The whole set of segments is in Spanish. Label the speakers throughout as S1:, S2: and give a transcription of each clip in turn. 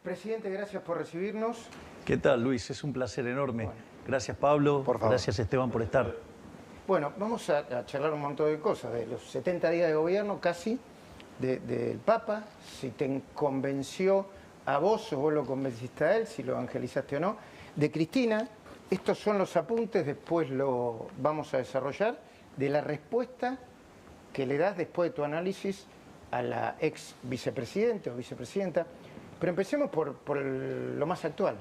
S1: Presidente, gracias por recibirnos.
S2: ¿Qué tal, Luis? Es un placer enorme. Gracias, Pablo.
S1: Por favor.
S2: Gracias, Esteban, por estar.
S1: Bueno, vamos a charlar un montón de cosas, de los 70 días de gobierno casi, del Papa, si te convenció a vos o vos lo convenciste a él, si lo evangelizaste o no, de Cristina. Estos son los apuntes, después lo vamos a desarrollar, de la respuesta que le das después de tu análisis a la ex vicepresidente o vicepresidenta. Pero empecemos por lo más actual.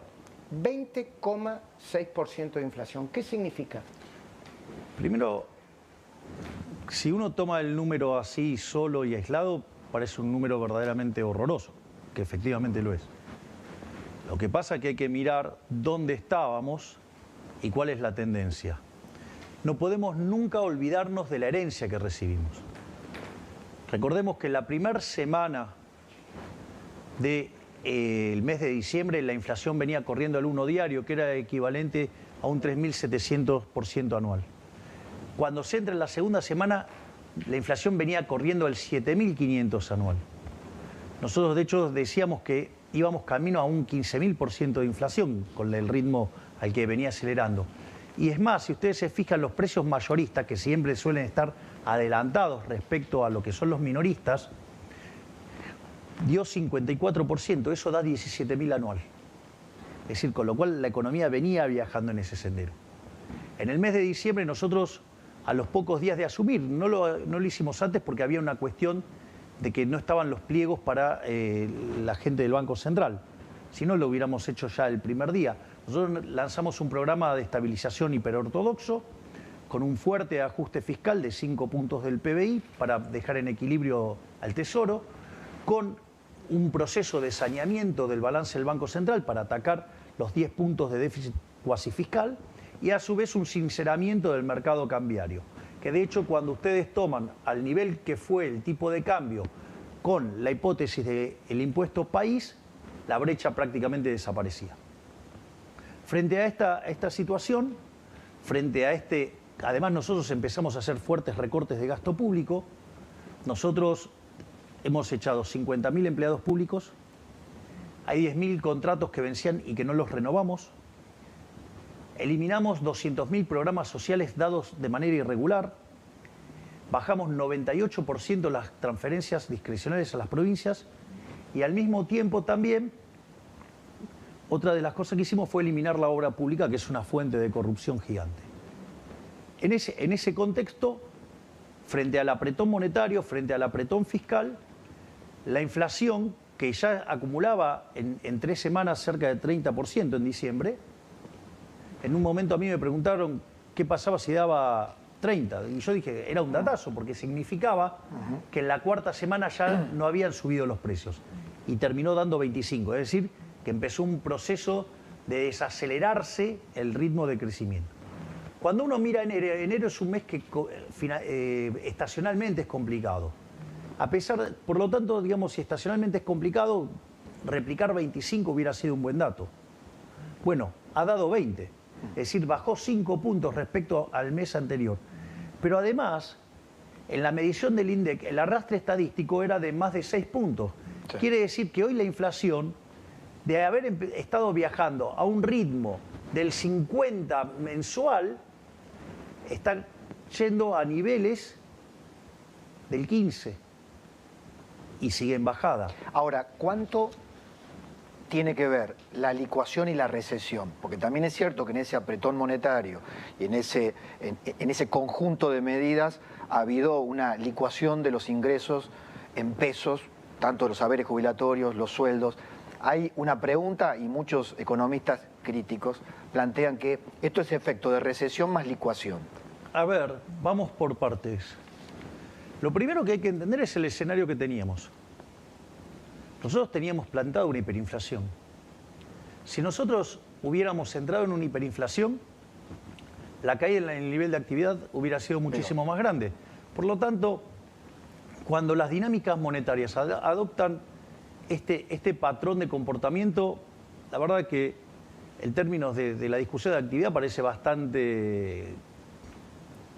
S1: 20,6% de inflación. ¿Qué significa?
S2: Primero, si uno toma el número así solo y aislado, parece un número verdaderamente horroroso, que efectivamente lo es. Lo que pasa es que hay que mirar dónde estábamos y cuál es la tendencia. No podemos nunca olvidarnos de la herencia que recibimos. Recordemos que la primera semana del mes de diciembre la inflación venía corriendo al 1 diario, que era equivalente a un 3.700% anual. Cuando se entra en la segunda semana, la inflación venía corriendo al 7.500 anual. Nosotros, de hecho, decíamos que íbamos camino a un 15.000% de inflación con el ritmo al que venía acelerando. Y es más, si ustedes se fijan, los precios mayoristas, que siempre suelen estar adelantados respecto a lo que son los minoristas, dio 54%, eso da 17.000 anual. Es decir, con lo cual la economía venía viajando en ese sendero. En el mes de diciembre nosotros, a los pocos días de asumir, no lo hicimos antes porque había una cuestión de que no estaban los pliegos para la gente del Banco Central. Si no, lo hubiéramos hecho ya el primer día. Nosotros lanzamos un programa de estabilización hiperortodoxo con un fuerte ajuste fiscal de 5 puntos del PBI para dejar en equilibrio al Tesoro, con un proceso de saneamiento del balance del Banco Central para atacar los 10 puntos de déficit cuasi fiscal y a su vez un sinceramiento del mercado cambiario, que de hecho cuando ustedes toman al nivel que fue el tipo de cambio con la hipótesis del impuesto país, la brecha prácticamente desaparecía. Frente a esta situación, frente a además nosotros empezamos a hacer fuertes recortes de gasto público. Nosotros hemos echado 50.000 empleados públicos, hay 10.000 contratos que vencían y que no los renovamos, eliminamos 200.000 programas sociales dados de manera irregular, bajamos 98% las transferencias discrecionales a las provincias y al mismo tiempo también otra de las cosas que hicimos fue eliminar la obra pública, que es una fuente de corrupción gigante. En ese contexto, frente al apretón monetario, frente al apretón fiscal, la inflación, que ya acumulaba en 3 semanas cerca de 30% en diciembre, en un momento a mí me preguntaron qué pasaba si daba 30. Y yo dije, era un datazo, porque significaba que en la cuarta semana ya no habían subido los precios. Y terminó dando 25, es decir, que empezó un proceso de desacelerarse el ritmo de crecimiento. Cuando uno mira enero es un mes que estacionalmente es complicado. Por lo tanto, digamos, si estacionalmente es complicado, replicar 25 hubiera sido un buen dato. Bueno, ha dado 20, es decir, bajó 5 puntos respecto al mes anterior. Pero además, en la medición del INDEC, el arrastre estadístico era de más de 6 puntos. Sí. Quiere decir que hoy la inflación, de haber estado viajando a un ritmo del 50 mensual, está yendo a niveles del 15 y sigue en bajada.
S3: Ahora, ¿cuánto tiene que ver la licuación y la recesión? Porque también es cierto que en ese apretón monetario y en ese conjunto de medidas ha habido una licuación de los ingresos en pesos, tanto los haberes jubilatorios, los sueldos. Hay una pregunta y muchos economistas críticos plantean que esto es efecto de recesión más licuación.
S2: A ver, vamos por partes. Lo primero que hay que entender es el escenario que teníamos. Nosotros teníamos plantado una hiperinflación. Si nosotros hubiéramos entrado en una hiperinflación, la caída en el nivel de actividad hubiera sido muchísimo más grande. Por lo tanto, cuando las dinámicas monetarias adoptan este patrón de comportamiento, la verdad que en términos de la discusión de actividad parece bastante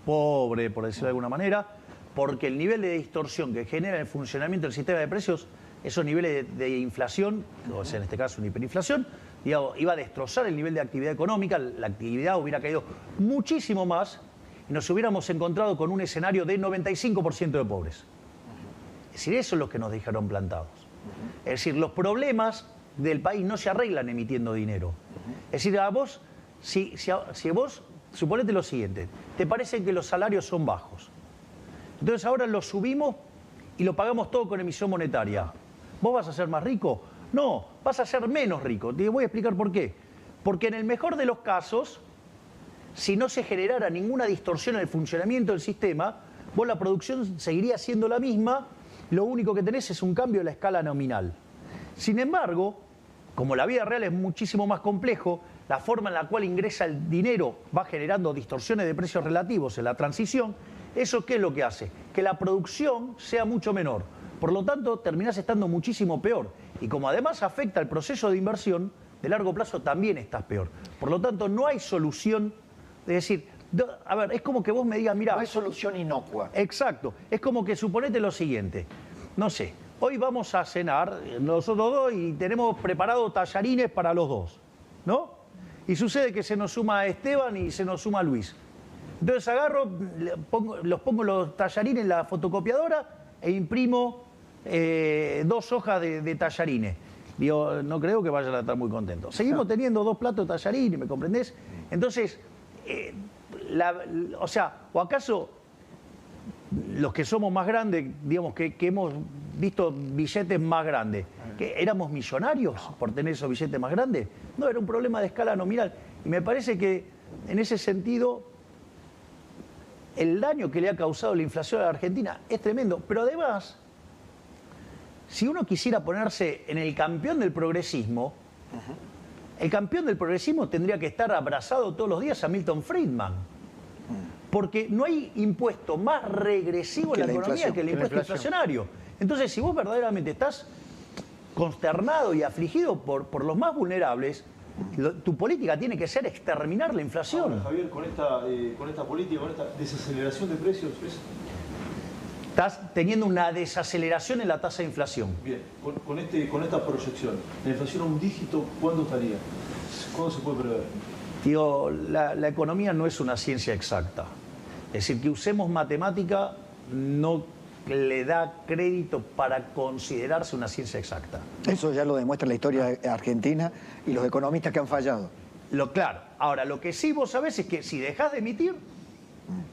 S2: pobre, por decirlo de alguna manera, porque el nivel de distorsión que genera el funcionamiento del sistema de precios esos niveles de inflación, o sea, en este caso una hiperinflación, digamos, iba a destrozar el nivel de actividad económica, la actividad hubiera caído muchísimo más y nos hubiéramos encontrado con un escenario de 95% de pobres. Es decir, eso es lo que nos dejaron plantados. Es decir, los problemas del país no se arreglan emitiendo dinero. Es decir, a vos, si vos, suponete lo siguiente, te parece que los salarios son bajos. Entonces ahora los subimos y lo pagamos todo con emisión monetaria. ¿Vos vas a ser más rico? No, vas a ser menos rico. Te voy a explicar por qué. Porque en el mejor de los casos, si no se generara ninguna distorsión en el funcionamiento del sistema, vos la producción seguiría siendo la misma, lo único que tenés es un cambio de la escala nominal. Sin embargo, como la vida real es muchísimo más complejo, la forma en la cual ingresa el dinero va generando distorsiones de precios relativos en la transición. ¿Eso qué es lo que hace? Que la producción sea mucho menor. Por lo tanto, terminás estando muchísimo peor. Y como además afecta el proceso de inversión, de largo plazo también estás peor. Por lo tanto, no hay solución. Es decir, a ver, es como que vos me digas, mira...
S3: No hay solución inocua.
S2: Exacto. Es como que suponete lo siguiente. No sé, hoy vamos a cenar nosotros dos y tenemos preparado tallarines para los dos, ¿no? Y sucede que se nos suma Esteban y se nos suma Luis. Entonces agarro, los pongo los tallarines en la fotocopiadora e imprimo 2 hojas de tallarines. Digo, no creo que vayan a estar muy contentos. Seguimos teniendo 2 platos de tallarines, ¿me comprendés? Entonces, o sea, ¿o acaso los que somos más grandes, digamos, que hemos visto billetes más grandes, que éramos millonarios por tener esos billetes más grandes? No, era un problema de escala nominal. Y me parece que, en ese sentido, el daño que le ha causado la inflación a la Argentina es tremendo. Pero además, si uno quisiera ponerse en el campeón del progresismo, el campeón del progresismo tendría que estar abrazado todos los días a Milton Friedman. Porque no hay impuesto más regresivo en la economía que el impuesto inflacionario. Entonces, si vos verdaderamente estás consternado y afligido por los más vulnerables, tu política tiene que ser exterminar la inflación.
S4: Ahora, Javier, con esta política, con esta desaceleración de precios,
S2: estás teniendo una desaceleración en la tasa de inflación.
S4: Bien, con esta proyección, la inflación a un dígito, ¿cuándo estaría? ¿Cuándo se puede prever?
S2: Digo, la economía no es una ciencia exacta. Es decir, que usemos matemática no le da crédito para considerarse una ciencia exacta.
S3: Eso ya lo demuestra la historia argentina y los economistas que han fallado.
S2: Claro. Ahora, lo que sí vos sabés es que si dejás de emitir,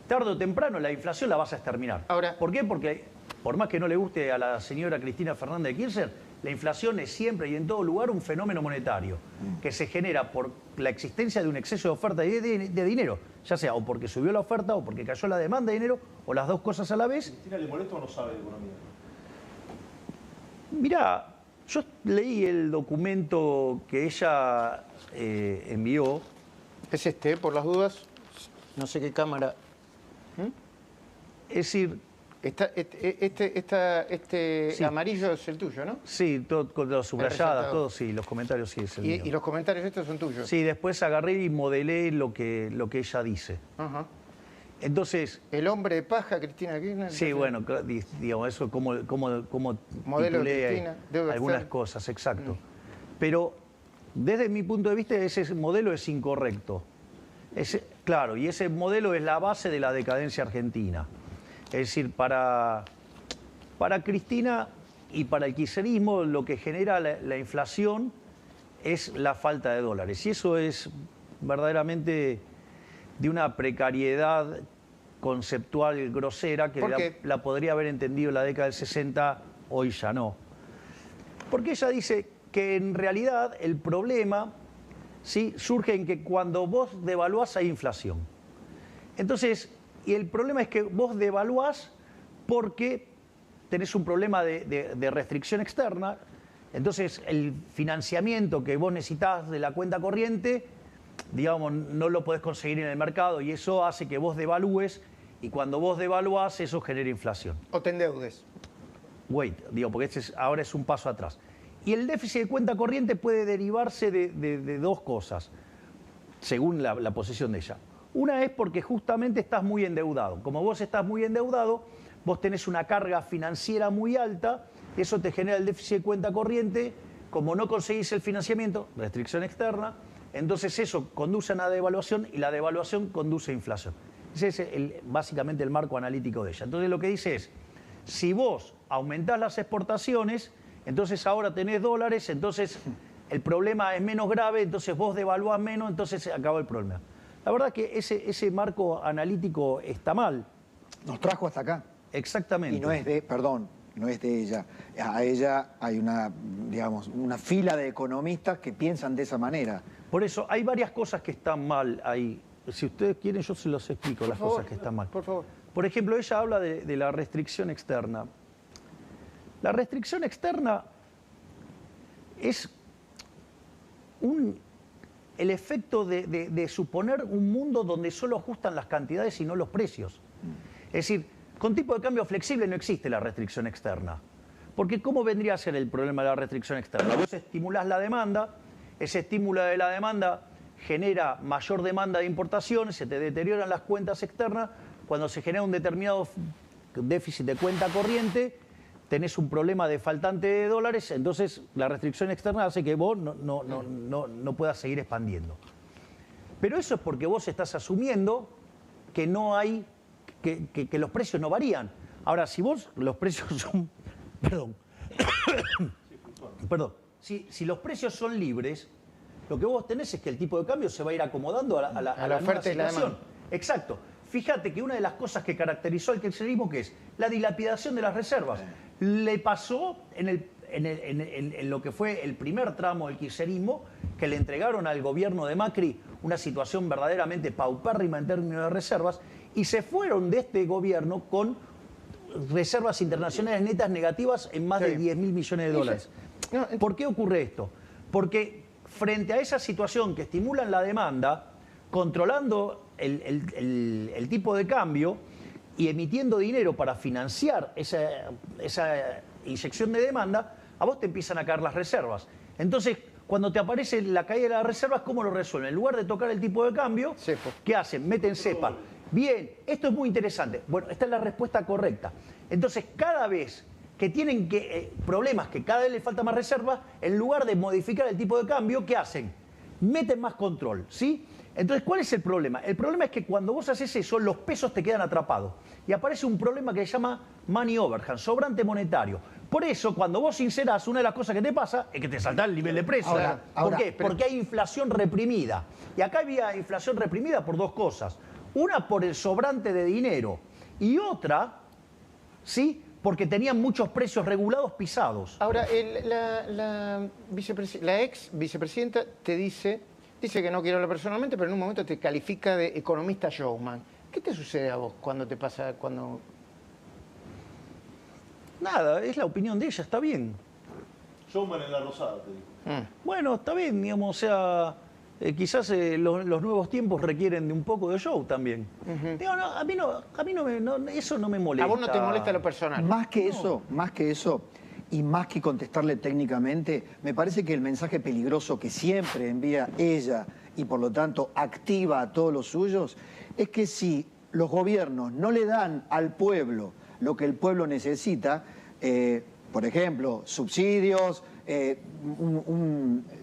S2: tarde o temprano la inflación la vas a exterminar.
S1: Ahora,
S2: ¿por qué? Porque por más que no le guste a la señora Cristina Fernández de Kirchner, la inflación es siempre y en todo lugar un fenómeno monetario que se genera por la existencia de un exceso de oferta y de dinero, ya sea o porque subió la oferta o porque cayó la demanda de dinero o las dos cosas a la vez.
S4: ¿Cristina le molesta o no sabe de economía?
S2: Mirá, yo leí el documento que ella envió.
S1: es este, por las dudas, no sé qué cámara.
S2: Es decir,
S1: Este
S2: Sí.
S1: amarillo es el tuyo, ¿no?
S2: sí, todo, con las subrayadas,
S1: resaltado.
S2: todo, sí, los comentarios sí es el mío.
S1: Y los comentarios estos son tuyos.
S2: Sí, después agarré y modelé lo que ella dice.
S1: Ajá.
S2: Entonces,
S1: El hombre de paja, Cristina Kirchner.
S2: sí, bueno, digamos, eso como
S1: Modelo de
S2: titulé
S1: Cristina, debe
S2: algunas
S1: ser.
S2: cosas, exacto. Pero desde mi punto de vista ese modelo es incorrecto. Claro, y ese modelo es la base de la decadencia argentina. Es decir, para Cristina y para el kirchnerismo lo que genera la inflación es la falta de dólares. Y eso es verdaderamente de una precariedad conceptual grosera que la podría haber entendido en la década del 60, hoy ya no. Porque ella dice que en realidad el problema, ¿sí?, surge en que cuando vos devaluás hay inflación. Entonces, y el problema es que vos devaluás porque tenés un problema de restricción externa. Entonces, el financiamiento que vos necesitás de la cuenta corriente, digamos, no lo podés conseguir en el mercado y eso hace que vos devalúes y cuando vos devaluás eso genera inflación.
S1: O te endeudes.
S2: Digo, porque ahora es un paso atrás. Y el déficit de cuenta corriente puede derivarse de dos cosas, según la posición de ella. Una es porque justamente estás muy endeudado. Como vos estás muy endeudado, vos tenés una carga financiera muy alta eso te genera el déficit de cuenta corriente. Como no conseguís el financiamiento, restricción externa, entonces eso conduce a una devaluación y la devaluación conduce a inflación. Ese es básicamente el marco analítico de ella. Entonces lo que dice es, si vos aumentás las exportaciones, entonces ahora tenés dólares, entonces el problema es menos grave, entonces vos devaluás menos, entonces se acaba el problema. La verdad que ese marco analítico está mal.
S3: Nos trajo hasta acá.
S2: Exactamente.
S3: Y no es de, perdón, no es de ella. A ella hay una, digamos, una fila de economistas que piensan de esa manera.
S2: Por eso hay varias cosas que están mal ahí. Si ustedes quieren, yo se los explico las cosas que están mal.
S1: Por favor.
S2: Por ejemplo, ella habla de la restricción externa. La restricción externa es el efecto de suponer un mundo donde solo ajustan las cantidades y no los precios. Es decir, con tipo de cambio flexible no existe la restricción externa. Porque ¿cómo vendría a ser el problema de la restricción externa? Vos estimulás la demanda, ese estímulo de la demanda genera mayor demanda de importaciones, se te deterioran las cuentas externas, cuando se genera un determinado déficit de cuenta corriente, tenés un problema de faltante de dólares, entonces la restricción externa hace que vos no puedas seguir expandiendo. Pero eso es porque vos estás asumiendo que no hay, que los precios no varían. Ahora, si vos los precios son... Perdón. Si los precios son libres, lo que vos tenés es que el tipo de cambio se va a ir acomodando a la
S1: oferta y la demanda.
S2: Exacto. Fíjate que una de las cosas que caracterizó al kirchnerismo, que es la dilapidación de las reservas, le pasó en lo que fue el primer tramo del kirchnerismo, que le entregaron al gobierno de Macri una situación verdaderamente paupérrima en términos de reservas, y se fueron de este gobierno con reservas internacionales netas negativas en más de 10.000 millones de dólares. ¿Por qué ocurre esto? Porque frente a esa situación que estimulan la demanda, controlando el tipo de cambio y emitiendo dinero para financiar esa inyección de demanda, a vos te empiezan a caer las reservas. Entonces, cuando te aparece la caída de las reservas, ¿cómo lo resuelven? En lugar de tocar el tipo de cambio, ¿qué hacen? Meten cepa. Bien, esto es muy interesante. Bueno, esta es la respuesta correcta. Entonces, cada vez que tienen problemas, que cada vez les falta más reserva, en lugar de modificar el tipo de cambio, ¿qué hacen? Meten más control, ¿sí? Entonces, ¿cuál es el problema? El problema es que cuando vos haces eso, los pesos te quedan atrapados. Y aparece un problema que se llama money overhang, sobrante monetario. Por eso, cuando vos sincerás, una de las cosas que te pasa es que te salta el nivel de precio. ¿Por qué? Porque hay inflación reprimida. Y acá había inflación reprimida por dos cosas. Una, por el sobrante de dinero. Y otra, ¿sí?, porque tenían muchos precios regulados pisados.
S1: Ahora, la ex vicepresidenta te dice que no quiere hablar personalmente, pero en un momento te califica de economista showman. ¿Qué te sucede a vos cuando te pasa, cuando...?
S2: Nada, es la opinión de ella, está bien.
S4: Showman en la rosada, te digo.
S2: Bueno, está bien, digamos, o sea, quizás los nuevos tiempos requieren de un poco de show también. Digo, no, a mí eso no me molesta.
S1: ¿A vos no te molesta lo personal?
S3: Más que eso, y más que contestarle técnicamente, me parece que el mensaje peligroso que siempre envía ella y por lo tanto activa a todos los suyos, es que si los gobiernos no le dan al pueblo lo que el pueblo necesita, por ejemplo, subsidios,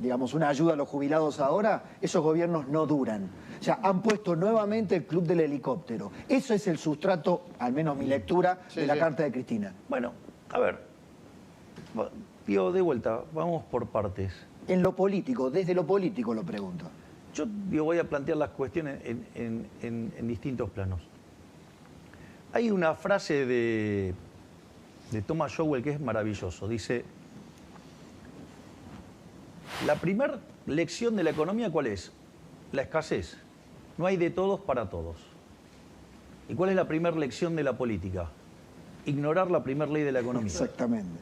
S3: digamos, una ayuda a los jubilados ahora, esos gobiernos no duran. O sea, han puesto nuevamente el club del helicóptero. Eso es el sustrato, al menos mi lectura, de la carta de Cristina.
S2: Bueno, a ver, digo, de vuelta, vamos por partes.
S3: En lo político, desde lo político lo pregunto.
S2: Yo voy a plantear las cuestiones en distintos planos. Hay una frase de Thomas Sowell que es maravilloso. Dice, la primera lección de la economía, ¿cuál es? La escasez. No hay de todos para todos. ¿Y cuál es la primera lección de la política? Ignorar la primera ley de la economía.
S3: Exactamente.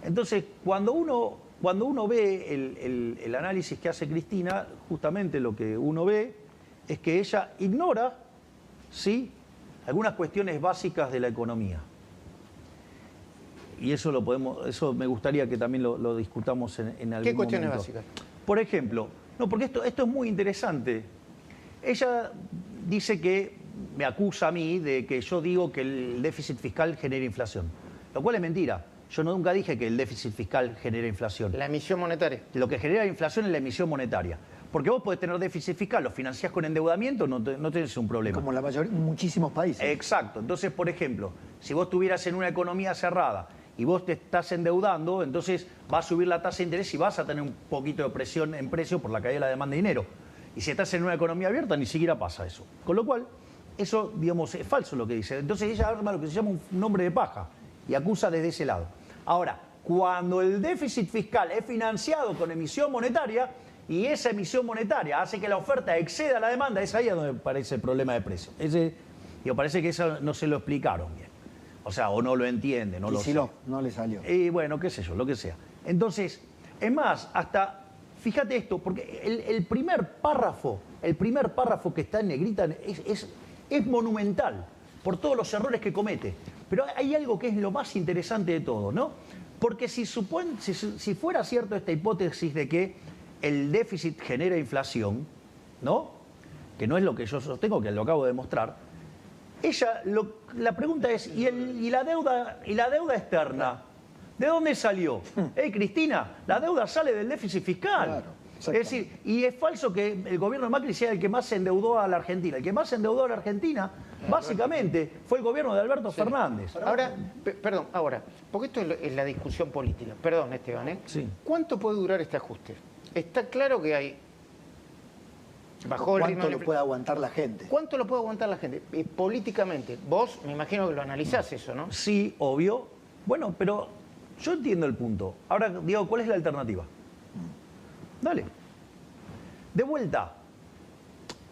S2: Entonces, cuando uno ve el análisis que hace Cristina, justamente lo que uno ve es que ella ignora, ¿sí?, algunas cuestiones básicas de la economía. Y eso me gustaría que también lo discutamos en algún momento.
S1: ¿Qué cuestiones básicas?
S2: Por ejemplo, porque esto es muy interesante. Ella dice que me acusa a mí de que yo digo que el déficit fiscal genera inflación, lo cual es mentira. Yo nunca dije que el déficit fiscal genera inflación.
S1: La emisión monetaria.
S2: Lo que genera inflación es la emisión monetaria. Porque vos podés tener déficit fiscal, lo financiás con endeudamiento, no tenés un problema.
S3: Como la mayoría, muchísimos países.
S2: Exacto. Entonces, por ejemplo, si vos estuvieras en una economía cerrada y vos te estás endeudando, entonces va a subir la tasa de interés y vas a tener un poquito de presión en precio por la caída de la demanda de dinero. Y si estás en una economía abierta, ni siquiera pasa eso. Con lo cual, eso, digamos, es falso lo que dice. Entonces ella arma lo que se llama un nombre de paja y acusa desde ese lado. Ahora, cuando el déficit fiscal es financiado con emisión monetaria y esa emisión monetaria hace que la oferta exceda la demanda, es ahí donde aparece el problema de precio. Parece que eso no se lo explicaron bien. O sea, o no lo entiende, no
S3: y
S2: lo
S3: si
S2: sé.
S3: no le salió.
S2: Y bueno, qué sé yo, lo que sea. Entonces, es más, hasta, fíjate esto, porque el primer párrafo que está en negrita es monumental por todos los errores que comete. Pero hay algo que es lo más interesante de todo, ¿no? Porque si fuera cierto esta hipótesis de que el déficit genera inflación, ¿no? Que no es lo que yo sostengo, que lo acabo de demostrar. La pregunta es, ¿y la deuda externa? ¿De dónde salió? Cristina, la deuda sale del déficit fiscal.
S3: Claro,
S2: es decir, y es falso que el gobierno de Macri sea el que más se endeudó a la Argentina. El que más se endeudó a la Argentina, básicamente, fue el gobierno de Alberto Fernández.
S1: Ahora, porque esto es la discusión política. Perdón, Esteban, ¿eh?
S2: Sí.
S1: ¿Cuánto puede durar este ajuste? Está claro que hay...
S3: ¿Cuánto lo puede aguantar la gente?
S1: ¿Cuánto lo puede aguantar la gente? Políticamente, vos me imagino que lo analizás eso, ¿no?
S2: Sí, obvio. Bueno, pero yo entiendo el punto. Ahora, Diego, ¿cuál es la alternativa? Dale. De vuelta.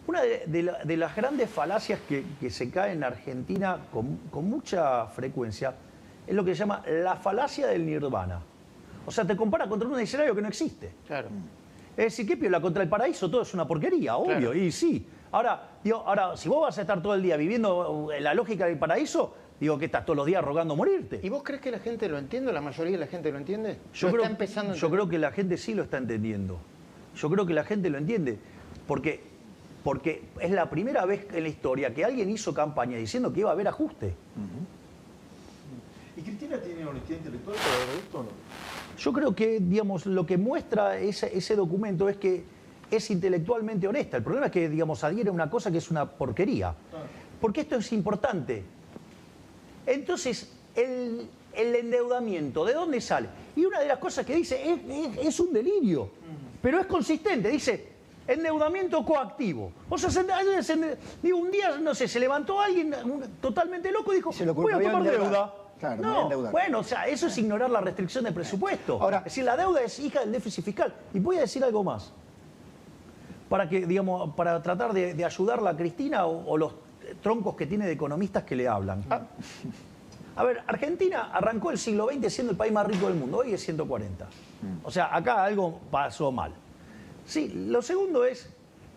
S2: Una de las grandes falacias que se cae en Argentina con mucha frecuencia es lo que se llama la falacia del nirvana. O sea, te compara contra un escenario que no existe.
S1: Claro.
S2: Es decir, ¿qué piola? Contra el paraíso todo es una porquería, obvio,
S1: Claro.
S2: y sí. Ahora, si vos vas a estar todo el día viviendo la lógica del paraíso, digo que estás todos los días rogando morirte.
S1: ¿Y vos crees que la gente lo entiende? ¿La mayoría de la gente lo entiende?
S2: Yo
S1: Yo
S2: creo que la gente sí lo está entendiendo. Yo creo que la gente lo entiende. Porque es la primera vez en la historia que alguien hizo campaña diciendo que iba a haber ajuste.
S4: ¿Y Cristina tiene honestidad intelectual para ver esto o no?
S2: Yo creo que, digamos, lo que muestra ese documento es que es intelectualmente honesta. El problema es que, digamos, adhiere a una cosa que es una porquería. Porque esto es importante. Entonces, el endeudamiento, ¿de dónde sale? Y una de las cosas que dice es un delirio, pero es consistente. Dice, endeudamiento coactivo. O sea, un día, no sé, se levantó alguien totalmente loco y dijo, voy a tomar deuda.
S3: Claro,
S2: No, bueno, o sea, eso es ignorar la restricción de presupuesto.
S3: Ahora,
S2: es decir, la deuda es hija del déficit fiscal. Y voy a decir algo más. Para que, digamos, para tratar de ayudarla a Cristina o los troncos que tiene de economistas que le hablan. A ver, Argentina arrancó el siglo XX siendo el país más rico del mundo, hoy es 140. O sea, acá algo pasó mal. Sí, lo segundo es,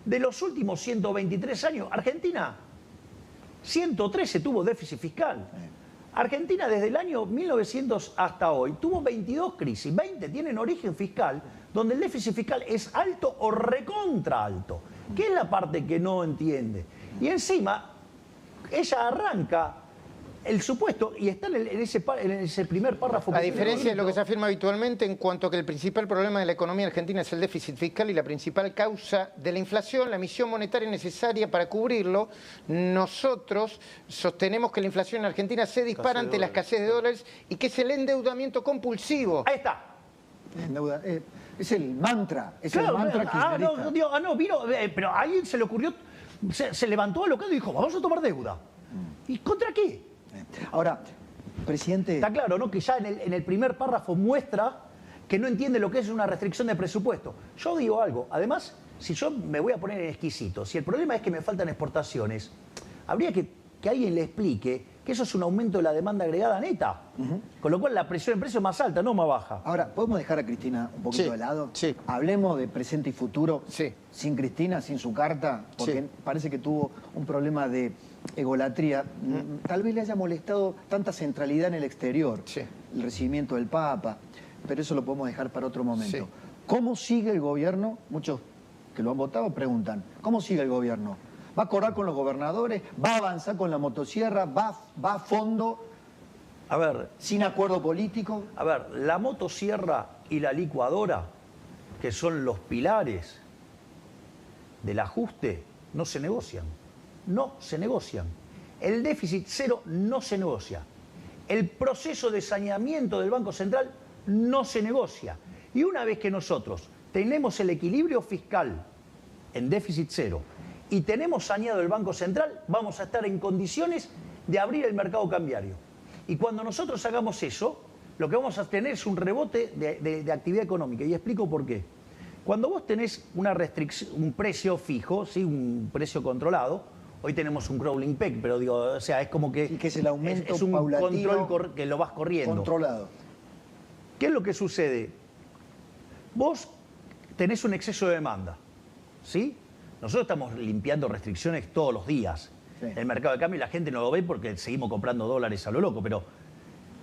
S2: de los últimos 123 años, Argentina, 113 tuvo déficit fiscal. Argentina desde el año 1900 hasta hoy tuvo 22 crisis, 20 tienen origen fiscal, donde el déficit fiscal es alto o recontra alto. ¿Qué es la parte que no entiende? Y encima, ella arranca el supuesto y está en ese primer párrafo.
S1: A diferencia de lo que se afirma habitualmente en cuanto a que el principal problema de la economía argentina es el déficit fiscal y la principal causa de la inflación, la emisión monetaria necesaria para cubrirlo, nosotros sostenemos que la inflación en Argentina se dispara ante la escasez de dólares y que es el endeudamiento compulsivo.
S2: Ahí está.
S3: Es el mantra,
S2: Claro,
S3: el mantra
S2: no, vino, pero a alguien se le ocurrió, se levantó alocado y dijo, vamos a tomar deuda. ¿Y contra qué?
S3: Ahora, presidente...
S2: Está claro, ¿no? Que ya en el primer párrafo muestra que no entiende lo que es una restricción de presupuesto. Yo digo algo, además, si yo me voy a poner en exquisito, si el problema es que me faltan exportaciones, habría que alguien le explique que eso es un aumento de la demanda agregada neta. Con lo cual la presión en precio es más alta, no más baja.
S3: Ahora, ¿podemos dejar a Cristina un poquito de lado?
S1: Sí.
S3: Hablemos de presente y futuro.
S1: Sí.
S3: Sin Cristina, sin su carta, porque parece que tuvo un problema de egolatría. Tal vez le haya molestado tanta centralidad en el exterior, el recibimiento del Papa, pero eso lo podemos dejar para otro momento.
S1: Sí.
S3: ¿Cómo sigue el gobierno? Muchos que lo han votado preguntan, ¿cómo sigue el gobierno? ¿Va a acordar con los gobernadores? ¿Va a avanzar con la motosierra? ¿Va a fondo?
S2: A ver,
S3: sin acuerdo político.
S2: A ver, la motosierra y la licuadora, que son los pilares del ajuste, no se negocian. No se negocian. El déficit cero no se negocia. El proceso de saneamiento del Banco Central no se negocia. Y una vez que nosotros tenemos el equilibrio fiscal en déficit cero y tenemos saneado el Banco Central, vamos a estar en condiciones de abrir el mercado cambiario. Y cuando nosotros hagamos eso, lo que vamos a tener es un rebote de actividad económica. Y explico por qué. Cuando vos tenés una restricción, un precio fijo, ¿sí? Un precio controlado, hoy tenemos un crawling peg, pero digo, o sea, es como que...
S3: Y que es el aumento
S2: es un
S3: paulatino,
S2: control que lo vas corriendo.
S3: controlado.
S2: ¿Qué es lo que sucede? Vos tenés un exceso de demanda, ¿sí? Nosotros estamos limpiando restricciones todos los días.
S3: Sí.
S2: El mercado de cambio y la gente no lo ve porque seguimos comprando dólares a lo loco, pero...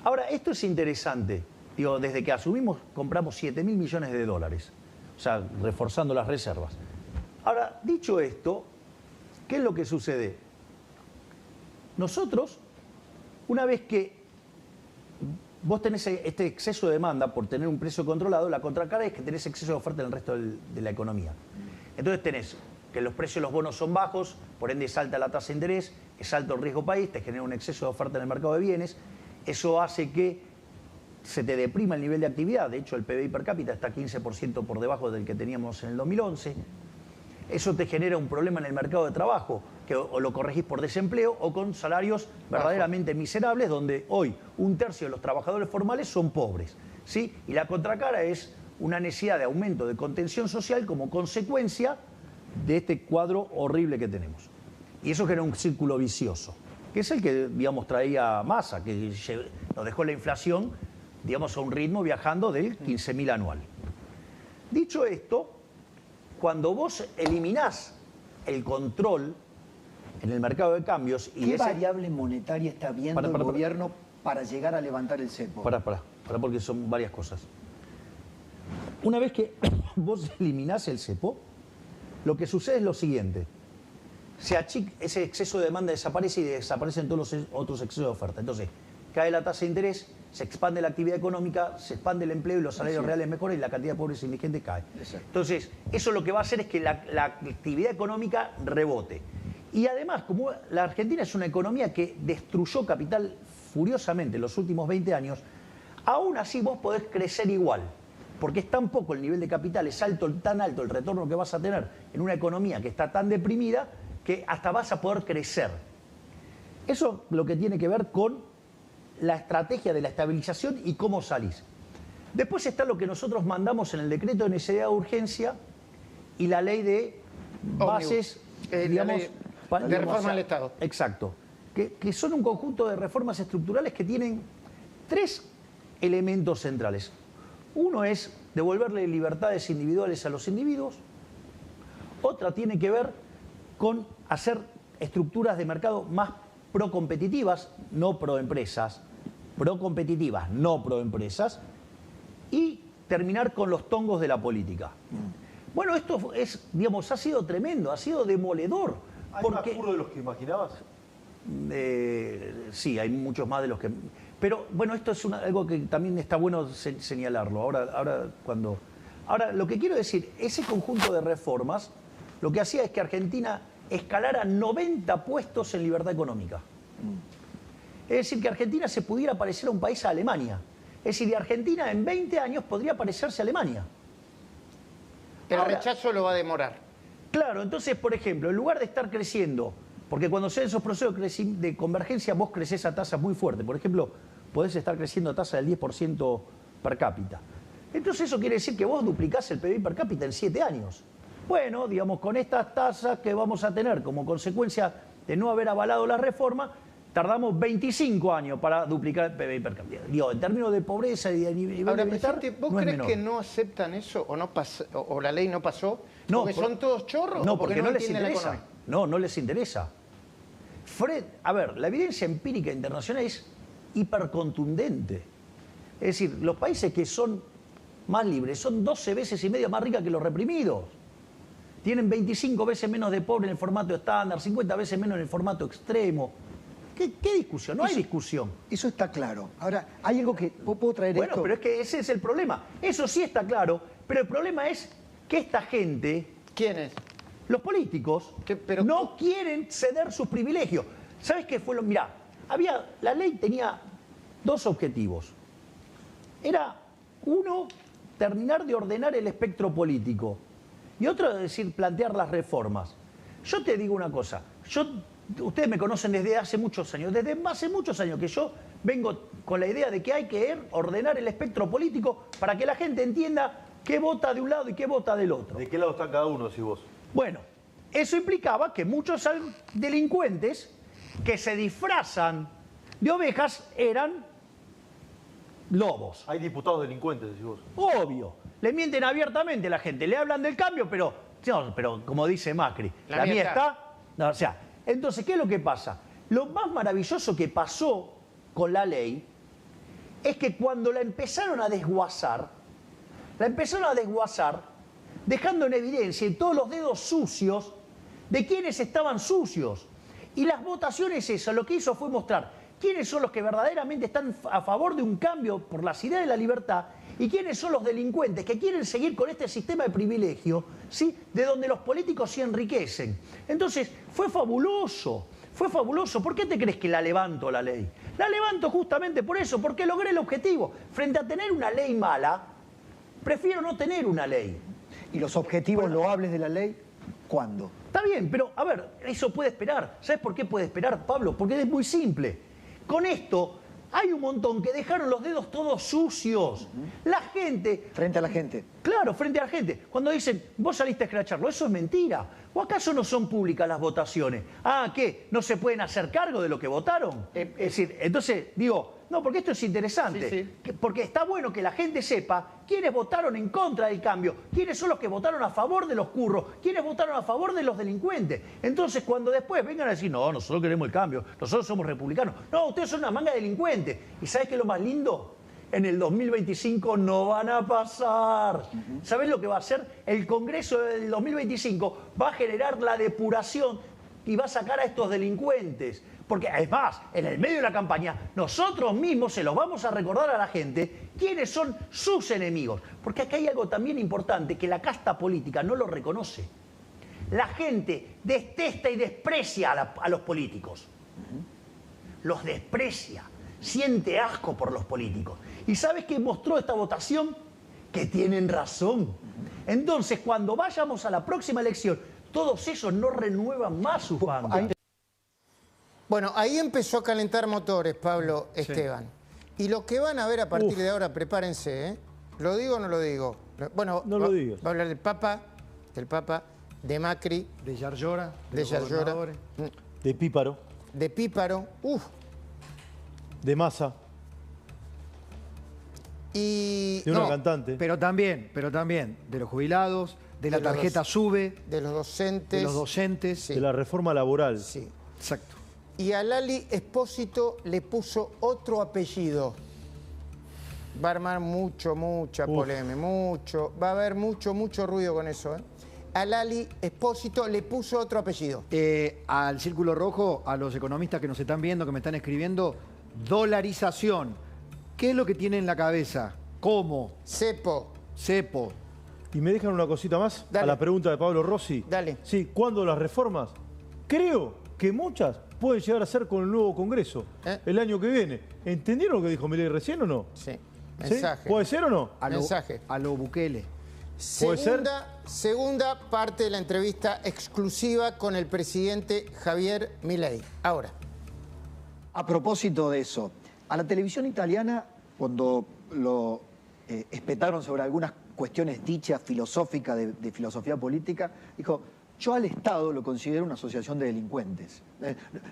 S2: Ahora, esto es interesante. Digo, desde que asumimos, compramos 7.000 millones de dólares. O sea, reforzando las reservas. Ahora, dicho esto, ¿qué es lo que sucede? Nosotros, una vez que vos tenés este exceso de demanda por tener un precio controlado, la contracara es que tenés exceso de oferta en el resto de la economía. Entonces tenés que los precios de los bonos son bajos, por ende es alta la tasa de interés, es alto el riesgo país, te genera un exceso de oferta en el mercado de bienes, eso hace que se te deprima el nivel de actividad. De hecho, el PBI per cápita está 15% por debajo del que teníamos en el 2011. Eso te genera un problema en el mercado de trabajo, que o lo corregís por desempleo o con salarios verdaderamente miserables, donde hoy 1/3 de los trabajadores formales son pobres, ¿sí? Y la contracara es una necesidad de aumento de contención social como consecuencia de este cuadro horrible que tenemos. Y eso genera un círculo vicioso, que es el que, digamos, traía Massa, que nos dejó la inflación, digamos, a un ritmo viajando del 15.000 anual. Dicho esto, cuando vos eliminás el control en el mercado de cambios...
S3: ¿Qué variable monetaria está viendo el gobierno para llegar a levantar el cepo?
S2: Pará, porque son varias cosas. Una vez que vos eliminás el cepo, lo que sucede es lo siguiente. Ese exceso de demanda desaparece y desaparecen todos los otros excesos de oferta. Entonces, cae la tasa de interés, se expande la actividad económica, se expande el empleo y los salarios reales mejoran y la cantidad de pobres e indigentes cae.
S3: Exacto.
S2: Entonces, eso lo que va a hacer es que la actividad económica rebote. Y además, como la Argentina es una economía que destruyó capital furiosamente en los últimos 20 años, aún así vos podés crecer igual. Porque es tan poco el nivel de capital, es tan alto el retorno que vas a tener en una economía que está tan deprimida que hasta vas a poder crecer. Eso lo que tiene que ver con la estrategia de la estabilización y cómo salís. Después está lo que nosotros mandamos en el decreto de necesidad de urgencia y la ley de bases, digamos,
S1: de reforma del Estado.
S2: Exacto. Que son un conjunto de reformas estructurales que tienen 3 elementos centrales. Uno es devolverle libertades individuales a los individuos. Otra tiene que ver con hacer estructuras de mercado más procompetitivas, no proempresas. Procompetitivas, no proempresas. Y terminar con los tongos de la política. Bueno, esto es, digamos, ha sido tremendo, ha sido demoledor.
S4: ¿Hay más apuro de los que imaginabas?
S2: Sí, hay muchos más de los que... Pero bueno, esto es algo que también está bueno señalarlo. Ahora, lo que quiero decir, ese conjunto de reformas, lo que hacía es que Argentina escalara 90 puestos en libertad económica. Es decir, que Argentina se pudiera parecer a un país a Alemania. Es decir, Argentina en 20 años podría parecerse a Alemania.
S1: El rechazo lo va a demorar.
S2: Claro, entonces, por ejemplo, en lugar de estar creciendo, porque cuando se dan esos procesos de convergencia, vos crecés a tasas muy fuertes. Por ejemplo, podés estar creciendo a tasa del 10% per cápita. Entonces eso quiere decir que vos duplicás el PBI per cápita en 7 años. Bueno, digamos, con estas tasas que vamos a tener como consecuencia de no haber avalado la reforma, tardamos 25 años para duplicar el PBI per cápita. Digo, en términos de pobreza y de nivel de bienestar,
S1: ¿vos
S2: no es
S1: crees
S2: menor.
S1: que no aceptan eso o la ley no pasó?
S2: No,
S1: ¿Porque son todos chorros?
S2: No,
S1: ¿o
S2: porque no les
S1: entienden la
S2: interesa.
S1: economía?
S2: No les interesa. A ver, la evidencia empírica internacional es hipercontundente. Es decir, los países que son más libres son 12 veces y media más ricas que los reprimidos. Tienen 25 veces menos de pobre en el formato estándar, 50 veces menos en el formato extremo. ¿Qué discusión? No hay discusión.
S3: Eso está claro. Ahora, hay algo que puedo traer
S2: Bueno,
S3: esto.
S2: pero es que ese es el problema. Eso sí está claro, pero el problema es que esta gente,
S1: ¿Quién es?
S2: los políticos,
S1: pero-
S2: no quieren ceder sus privilegios. ¿Sabes qué fue lo? Mirá, la ley tenía dos objetivos. Era, uno, terminar de ordenar el espectro político. Y otro, es decir, plantear las reformas. Yo te digo una cosa. Ustedes me conocen desde hace muchos años. Desde hace muchos años que yo vengo con la idea de que hay que ordenar el espectro político para que la gente entienda qué vota de un lado y qué vota del otro.
S4: ¿De qué lado está cada uno, decís vos?
S2: Bueno, eso implicaba que muchos delincuentes que se disfrazan de ovejas eran lobos.
S4: Hay diputados delincuentes, decís vos.
S2: Obvio. Le mienten abiertamente a la gente. Le hablan del cambio, pero como dice Macri, la mía está. No, o sea, entonces, ¿qué es lo que pasa? Lo más maravilloso que pasó con la ley es que cuando la empezaron a desguazar, dejando en evidencia en todos los dedos sucios de quienes estaban sucios. Y las votaciones esas lo que hizo fue mostrar quiénes son los que verdaderamente están a favor de un cambio por las ideas de la libertad y quiénes son los delincuentes que quieren seguir con este sistema de privilegio, ¿sí?, de donde los políticos se enriquecen. Entonces, fue fabuloso. Fue fabuloso. ¿Por qué te crees que la levanto la ley? La levanto justamente por eso, porque logré el objetivo. Frente a tener una ley mala, prefiero no tener una ley.
S3: ¿Y los objetivos loables de la ley? ¿Cuándo?
S2: Está bien, pero a ver, eso puede esperar. ¿Sabes por qué puede esperar, Pablo? Porque es muy simple. Con esto hay un montón que dejaron los dedos todos sucios. La gente...
S3: Frente a la gente.
S2: Claro, frente a la gente. Cuando dicen, vos saliste a escracharlo, eso es mentira. ¿O acaso no son públicas las votaciones? Ah, ¿qué? ¿No se pueden hacer cargo de lo que votaron? Es decir, entonces, digo, no, porque esto es interesante.
S1: Sí.
S2: Porque está bueno que la gente sepa quiénes votaron en contra del cambio, quiénes son los que votaron a favor de los curros, quiénes votaron a favor de los delincuentes. Entonces, cuando después vengan a decir, no, nosotros queremos el cambio, nosotros somos republicanos. No, ustedes son una manga de delincuentes. ¿Y sabes qué es lo más lindo? En el 2025 no van a pasar. ¿Sabés lo que va a hacer? El Congreso del 2025 va a generar la depuración y va a sacar a estos delincuentes. Porque, además, en el medio de la campaña, nosotros mismos se los vamos a recordar a la gente quiénes son sus enemigos. Porque acá hay algo también importante que la casta política no lo reconoce. La gente detesta y desprecia a los políticos. Los desprecia. Siente asco por los políticos. ¿Y sabes qué mostró esta votación? Que tienen razón. Entonces, cuando vayamos a la próxima elección, todos esos no renuevan más sus bancas.
S1: Bueno, ahí empezó a calentar motores, Pablo Esteban. Y lo que van a ver a partir de ahora, prepárense, ¿eh? ¿Lo digo o no lo digo? Bueno,
S5: no lo digas.
S1: Va a hablar del Papa, de Macri,
S3: De Yarlora.
S1: de Yarlora,
S5: De Píparo,
S1: de Píparo,
S5: de Massa,
S1: y
S5: de una cantante.
S3: Pero también de los jubilados, de la
S1: De los
S3: tarjeta SUBE,
S1: de los docentes.
S3: de los docentes.
S1: Sí.
S5: de la reforma laboral.
S1: Sí.
S3: Exacto.
S1: Y a Lali Espósito le puso otro apellido. Va a armar mucha polémica, va a haber mucho ruido con eso, ¿eh? A Lali Espósito le puso otro apellido.
S3: Al Círculo Rojo, a los economistas que nos están viendo, que me están escribiendo, dolarización. ¿Qué es lo que tiene en la cabeza? ¿Cómo?
S1: Cepo.
S3: Cepo.
S5: Y me dejan una cosita más
S1: Dale.
S5: a la pregunta de Pablo Rossi.
S1: Dale.
S5: Sí, ¿cuándo las reformas? Creo que muchas pueden llegar a ser con el nuevo Congreso el año que viene. ¿Entendieron lo que dijo Milei recién o no?
S1: Sí.
S5: ¿Sí?
S1: Mensaje.
S5: ¿Puede ser o no?
S1: Mensaje.
S3: A lo Bukele.
S5: ¿Puede ser?
S1: Segunda parte de la entrevista exclusiva con el presidente Javier Milei. Ahora.
S3: A propósito de eso, a la televisión italiana, cuando lo espetaron sobre algunas cuestiones dichas filosóficas de filosofía política, dijo, yo al Estado lo considero una asociación de delincuentes.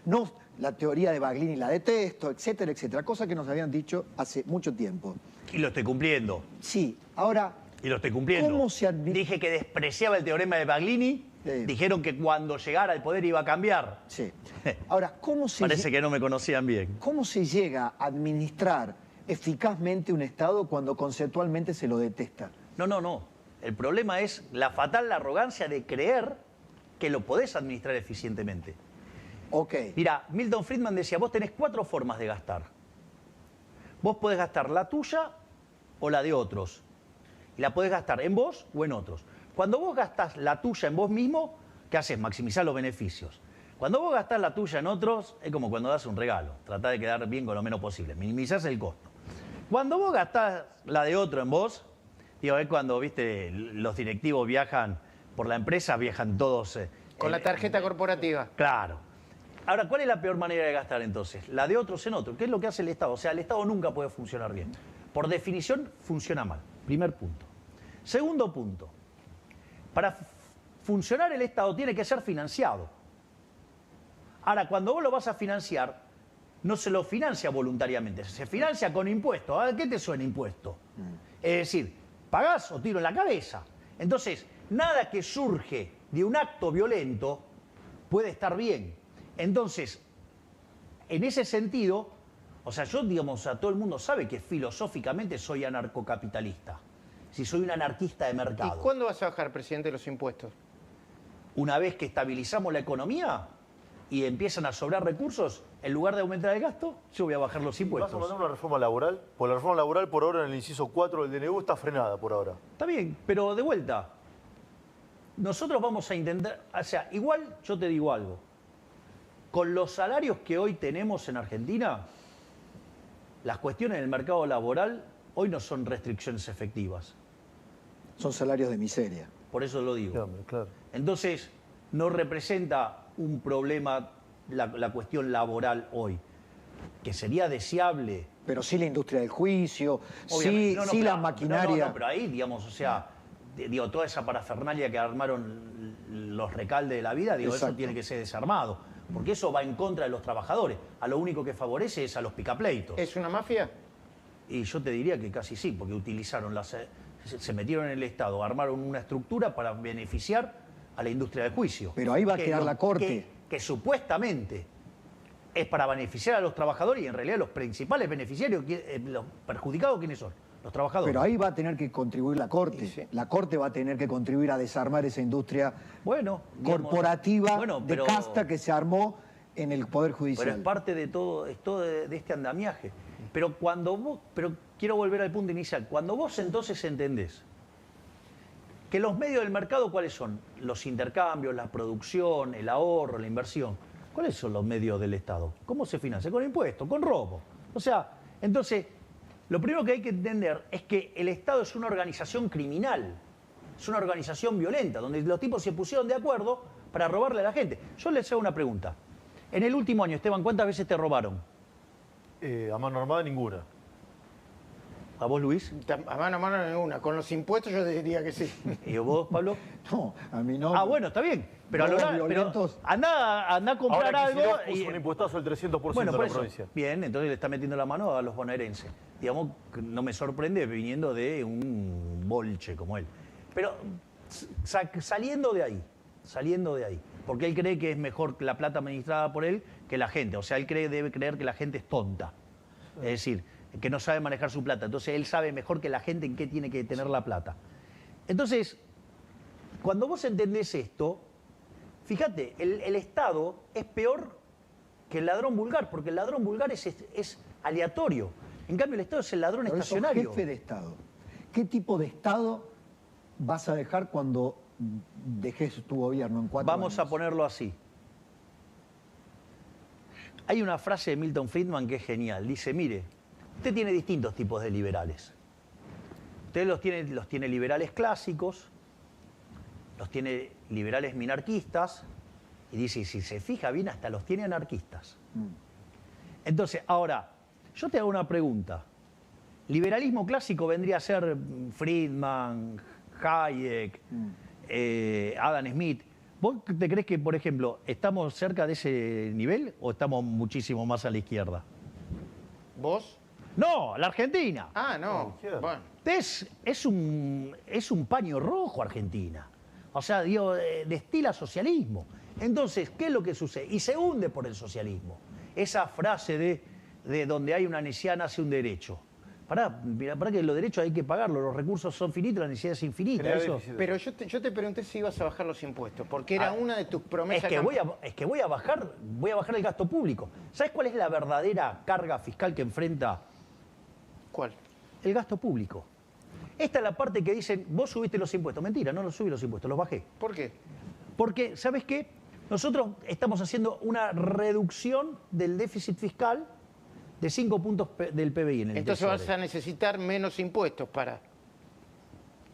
S3: No la teoría de Baglini la detesto, etcétera, etcétera. Cosa que nos habían dicho hace mucho tiempo.
S2: Y lo estoy cumpliendo.
S3: Sí, ahora...
S2: Y lo estoy cumpliendo.
S3: ¿Cómo se
S2: Dije que despreciaba el teorema de Baglini.
S3: Sí.
S2: Dijeron que cuando llegara al poder iba a cambiar.
S3: Sí. Ahora, ¿cómo se...
S2: Parece que no me conocían bien.
S3: ¿Cómo se llega a administrar eficazmente un Estado cuando conceptualmente se lo detesta?
S2: No. El problema es la arrogancia de creer que lo podés administrar eficientemente.
S3: Ok.
S2: Mira, Milton Friedman decía, vos tenés 4 formas de gastar. Vos podés gastar la tuya o la de otros. Y la podés gastar en vos o en otros. Cuando vos gastás la tuya en vos mismo, ¿qué haces? Maximizar los beneficios. Cuando vos gastás la tuya en otros, es como cuando das un regalo. Tratá de quedar bien con lo menos posible. Minimizás el costo. Cuando vos gastás la de otro en vos, digo, es cuando, viste, los directivos viajan por la empresa, viajan todos...
S1: Con la tarjeta corporativa.
S2: Claro. Ahora, ¿cuál es la peor manera de gastar entonces? La de otros en otros. ¿Qué es lo que hace el Estado? O sea, el Estado nunca puede funcionar bien. Por definición, funciona mal. Primer punto. Segundo punto. Para funcionar el Estado tiene que ser financiado. Ahora, cuando vos lo vas a financiar, no se lo financia voluntariamente, se financia con impuestos. ¿A qué te suena impuesto? Es decir, pagás o tiro en la cabeza. Entonces, nada que surge de un acto violento puede estar bien. Entonces, en ese sentido, o sea, yo, digamos, a todo el mundo sabe que filosóficamente soy anarcocapitalista. Si soy un anarquista de mercado.
S1: ¿Y cuándo vas a bajar, presidente, los impuestos?
S2: Una vez que estabilizamos la economía y empiezan a sobrar recursos, en lugar de aumentar el gasto, yo voy a bajar los impuestos.
S5: ¿Vas a mandar una reforma laboral? Pues la reforma laboral por ahora en el inciso 4 del DNU está frenada por ahora.
S2: Está bien, pero de vuelta, nosotros vamos a intentar, o sea, igual yo te digo algo, con los salarios que hoy tenemos en Argentina, las cuestiones del mercado laboral hoy no son restricciones efectivas.
S3: Son salarios de miseria.
S2: Por eso lo digo.
S5: Claro.
S2: Entonces, no representa un problema la cuestión laboral hoy, que sería deseable.
S3: Pero sí la industria del juicio,
S2: Obviamente.
S3: sí, sí la maquinaria.
S2: No, pero ahí, digamos, o sea, digo, toda esa parafernalia que armaron los recaldes de la vida, digo,
S3: Exacto.
S2: eso tiene que ser desarmado, porque eso va en contra de los trabajadores. A lo único que favorece es a los picapleitos.
S1: ¿Es una mafia?
S2: Y yo te diría que casi sí, porque utilizaron se metieron en el Estado, armaron una estructura para beneficiar a la industria del juicio.
S3: Pero ahí va a quedar la Corte.
S2: Que supuestamente es para beneficiar a los trabajadores y en realidad los principales beneficiarios, los perjudicados, ¿quiénes son? Los trabajadores.
S3: Pero ahí va a tener que contribuir la Corte.
S1: Sí.
S3: La Corte va a tener que contribuir a desarmar esa industria
S2: Bueno, digamos,
S3: corporativa
S2: bueno,
S3: de
S2: pero-
S3: casta que se armó en el Poder Judicial.
S2: Pero es parte de todo, de este andamiaje. Pero quiero volver al punto inicial. Cuando vos entonces entendés que los medios del mercado, ¿cuáles son? Los intercambios, la producción, el ahorro, la inversión. ¿Cuáles son los medios del Estado? ¿Cómo se financia? Con impuestos, con robo. O sea, entonces, lo primero que hay que entender es que el Estado es una organización criminal, es una organización violenta, donde los tipos se pusieron de acuerdo para robarle a la gente. Yo les hago una pregunta. En el último año, Esteban, ¿cuántas veces te robaron?
S5: A mano armada ninguna.
S2: ¿A vos, Luis?
S1: A mano ninguna. Con los impuestos yo diría que sí.
S2: ¿Y vos, Pablo?
S3: No, a mí no.
S2: Ah, bueno, está bien. Pero,
S3: Robos
S2: pero
S3: violentos.
S2: anda a comprar
S5: Ahora
S2: algo
S5: Kicillof
S2: y...
S5: puso un impuestazo del 300%
S2: Bueno,
S5: de
S2: por
S5: la
S2: eso.
S5: provincia.
S2: Bien, entonces le está metiendo la mano a los bonaerenses. Digamos, que no me sorprende viniendo de un bolche como él. Pero saliendo de ahí, porque él cree que es mejor la plata administrada por él que la gente. O sea, él debe creer que la gente es tonta. Es decir, que no sabe manejar su plata. Entonces él sabe mejor que la gente en qué tiene que tener la plata. Entonces, cuando vos entendés esto, fíjate, el Estado es peor que el ladrón vulgar, porque el ladrón vulgar es aleatorio. En cambio, el Estado es el ladrón
S3: Pero sos
S2: estacionario.
S3: jefe de Estado. ¿Qué tipo de Estado vas a dejar cuando dejes tu gobierno en 4
S2: Vamos a
S3: años?
S2: ponerlo así. Hay una frase de Milton Friedman que es genial. Dice, mire, usted tiene distintos tipos de liberales. Usted los tiene liberales clásicos, los tiene liberales minarquistas, y dice, si se fija bien, hasta los tiene anarquistas. Entonces, ahora, yo te hago una pregunta. Liberalismo clásico vendría a ser Friedman, Hayek, Adam Smith. ¿Vos te crees que, por ejemplo, estamos cerca de ese nivel o estamos muchísimo más a la izquierda?
S1: ¿Vos?
S2: No, la Argentina.
S1: Ah, no. Bueno.
S2: Es un paño rojo Argentina. O sea, digo, destila socialismo. Entonces, ¿qué es lo que sucede? Y se hunde por el socialismo. Esa frase de donde hay una necesidad nace un derecho. Pará que los derechos hay que pagarlos, los recursos son finitos, la necesidad es infinita.
S5: Genera
S2: Eso.
S5: déficit.
S1: Pero yo te pregunté si ibas a bajar los impuestos, porque era una de tus promesas.
S2: Es que voy a bajar el gasto público. ¿Sabes cuál es la verdadera carga fiscal que enfrenta
S1: ¿Cuál?
S2: el gasto público? Esta es la parte que dicen, vos subiste los impuestos. Mentira, no los subí los impuestos, los bajé.
S1: ¿Por qué?
S2: Porque, ¿sabes qué? Nosotros estamos haciendo una reducción del déficit fiscal de 5 puntos del PBI en el
S1: Entonces
S2: Tesoro.
S1: vas a necesitar menos impuestos para...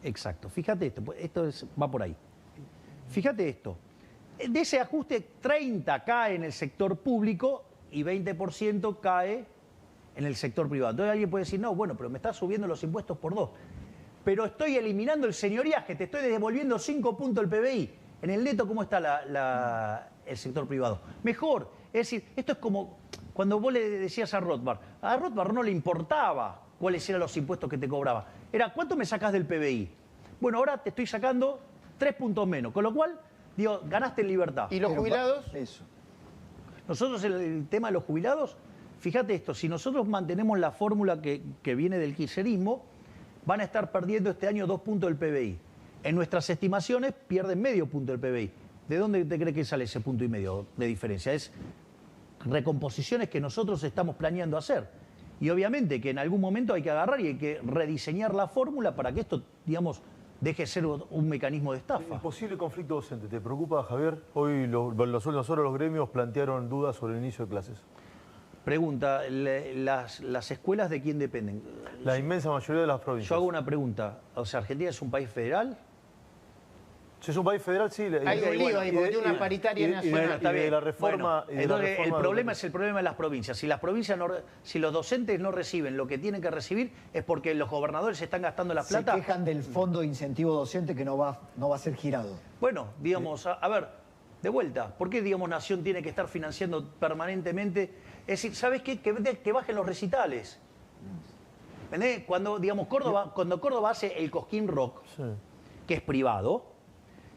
S2: Exacto, fíjate esto, va por ahí. Fíjate esto, de ese ajuste 30 cae en el sector público y 20% cae en el sector privado. Entonces alguien puede decir, no, bueno, pero me estás subiendo los impuestos por 2. Pero estoy eliminando el señoriaje, te estoy devolviendo 5 puntos el PBI. En el neto, ¿cómo está el sector privado? Mejor, es decir, esto es como cuando vos le decías a Rothbard no le importaba cuáles eran los impuestos que te cobraba. Era, ¿cuánto me sacás del PBI? Bueno, ahora te estoy sacando 3 puntos menos, con lo cual, digo, ganaste en libertad.
S1: ¿Y los jubilados?
S3: Eso.
S2: Nosotros el tema de los jubilados, fíjate esto, si nosotros mantenemos la fórmula que viene del kirchnerismo, van a estar perdiendo este año 2 puntos del PBI. En nuestras estimaciones pierden medio punto del PBI. ¿De dónde te crees que sale ese punto y medio de diferencia? Es recomposiciones que nosotros estamos planeando hacer. Y obviamente que en algún momento hay que agarrar y hay que rediseñar la fórmula para que esto, digamos, deje de ser un mecanismo de
S5: El
S2: estafa.
S5: posible conflicto docente, ¿te preocupa, Javier? Hoy, en las últimas horas, los gremios plantearon dudas sobre el inicio de clases.
S2: Pregunta, ¿las escuelas de quién dependen?
S5: La inmensa mayoría de las provincias.
S2: Yo hago una pregunta. O sea, ¿Argentina es un país federal?
S5: Si es un país federal, sí.
S1: Hay un lío ahí, porque tiene una paritaria nacional.
S2: Está bien.
S5: la reforma...
S2: Bueno, entonces, el problema es el problema de las provincias. Si las provincias si los docentes no reciben lo que tienen que recibir, es porque los gobernadores están gastando la plata.
S3: Se quejan del fondo de incentivo docente que no va a ser girado.
S2: Bueno, digamos, a ver, de vuelta, ¿por qué, digamos, Nación tiene que estar financiando permanentemente? Es decir, ¿sabes qué? Que bajen los recitales. ¿Entendés? Cuando Córdoba hace el Cosquín Rock,
S5: Sí.
S2: que es privado,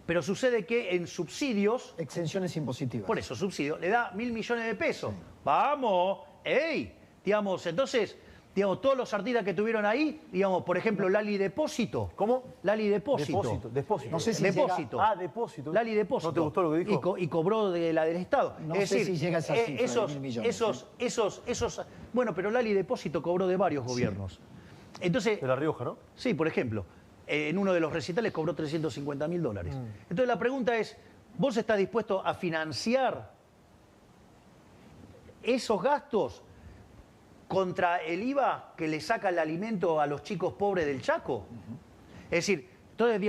S2: pero sucede que en subsidios,
S3: Exenciones impositivas.
S2: por eso, subsidio, le da 1.000 millones de pesos. ¡Vamos! ¡Ey! Digamos, entonces, digamos, todos los artistas que tuvieron ahí, digamos, por ejemplo, Lali Depósito.
S5: ¿Cómo?
S2: Lali Depósito.
S5: Depósito.
S3: No sé si
S2: Depósito.
S3: llega-
S5: Depósito.
S2: Lali Depósito.
S5: ¿No te gustó lo que dijo?
S2: Y cobró de la del Estado.
S3: No sé si llega a esa cifra de
S2: esos,
S3: 1.000 millones,
S2: esos, bueno, pero Lali Depósito cobró de varios gobiernos. Entonces,
S5: De La Rioja, ¿no?
S2: sí, por ejemplo, en uno de los recitales cobró $350.000. Entonces la pregunta es, ¿vos estás dispuesto a financiar esos gastos contra el IVA que le saca el alimento a los chicos pobres del Chaco? Es decir, entonces,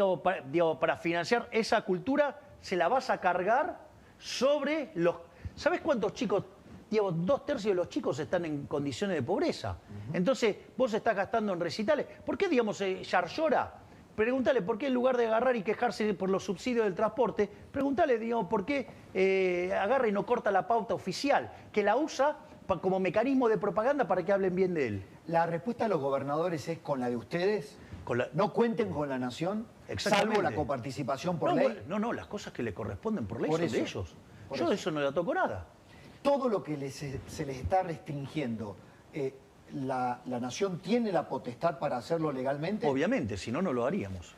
S2: para financiar esa cultura se la vas a cargar sobre los... ¿Sabes cuántos chicos? 2/3 de los chicos están en condiciones de pobreza. Entonces, vos estás gastando en recitales. ¿Por qué, digamos, Yarlora? Pregúntale por qué en lugar de agarrar y quejarse por los subsidios del transporte, pregúntale, digamos, por qué agarra y no corta la pauta oficial, que la usa como mecanismo de propaganda para que hablen bien de él.
S3: La respuesta de los gobernadores es con la de ustedes. No cuenten con la nación,
S2: Exactamente.
S3: salvo la coparticipación por
S2: No,
S3: ley.
S2: no, las cosas que le corresponden por ley
S3: Por
S2: son
S3: eso,
S2: de ellos.
S3: por
S2: Yo
S3: eso.
S2: de eso no le toco nada.
S3: Todo lo que se les está restringiendo, la nación tiene la potestad para hacerlo legalmente.
S2: Obviamente, si no, no lo haríamos.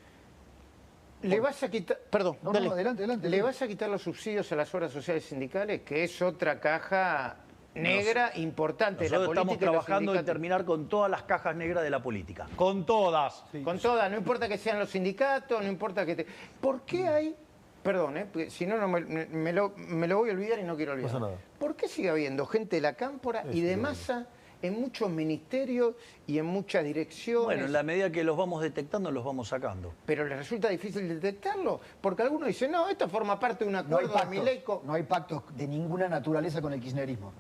S1: ¿Le vas a quitar, perdón,
S3: No,
S1: dale.
S3: adelante.
S1: ¿Le vas a quitar los subsidios a las obras sociales sindicales? Que es otra caja negra importante de la
S2: Nosotros
S1: política.
S2: estamos
S1: y los
S2: trabajando en
S1: sindicatos.
S2: terminar con todas las cajas negras de la política. Con todas.
S1: Con todas, no importa que sean los sindicatos, no importa que te... ¿Por qué hay... Perdón, porque si no, me lo voy a olvidar y no quiero olvidar.
S5: pasa nada.
S1: ¿Por qué sigue habiendo gente de la cámpora y de masa en muchos ministerios y en muchas direcciones?
S2: Bueno, en la medida que los vamos detectando, los vamos sacando.
S1: Pero les resulta difícil detectarlo, porque algunos dicen, no, esto forma parte de un
S3: No hay
S1: acuerdo de Milei.
S3: no hay pactos de ninguna naturaleza con el kirchnerismo.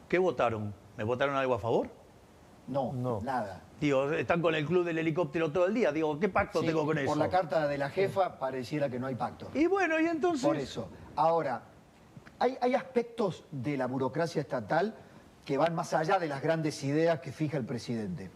S2: ¿Qué votaron? ¿Me votaron algo a favor?
S3: No, nada.
S2: Digo, están con el club del helicóptero todo el día. Digo, ¿qué pacto
S3: Sí,
S2: tengo con eso?
S3: por la carta de la jefa pareciera que no hay pacto.
S2: Y bueno, y entonces...
S3: Por eso. Ahora, hay aspectos de la burocracia estatal que van más allá de las grandes ideas que fija el presidente.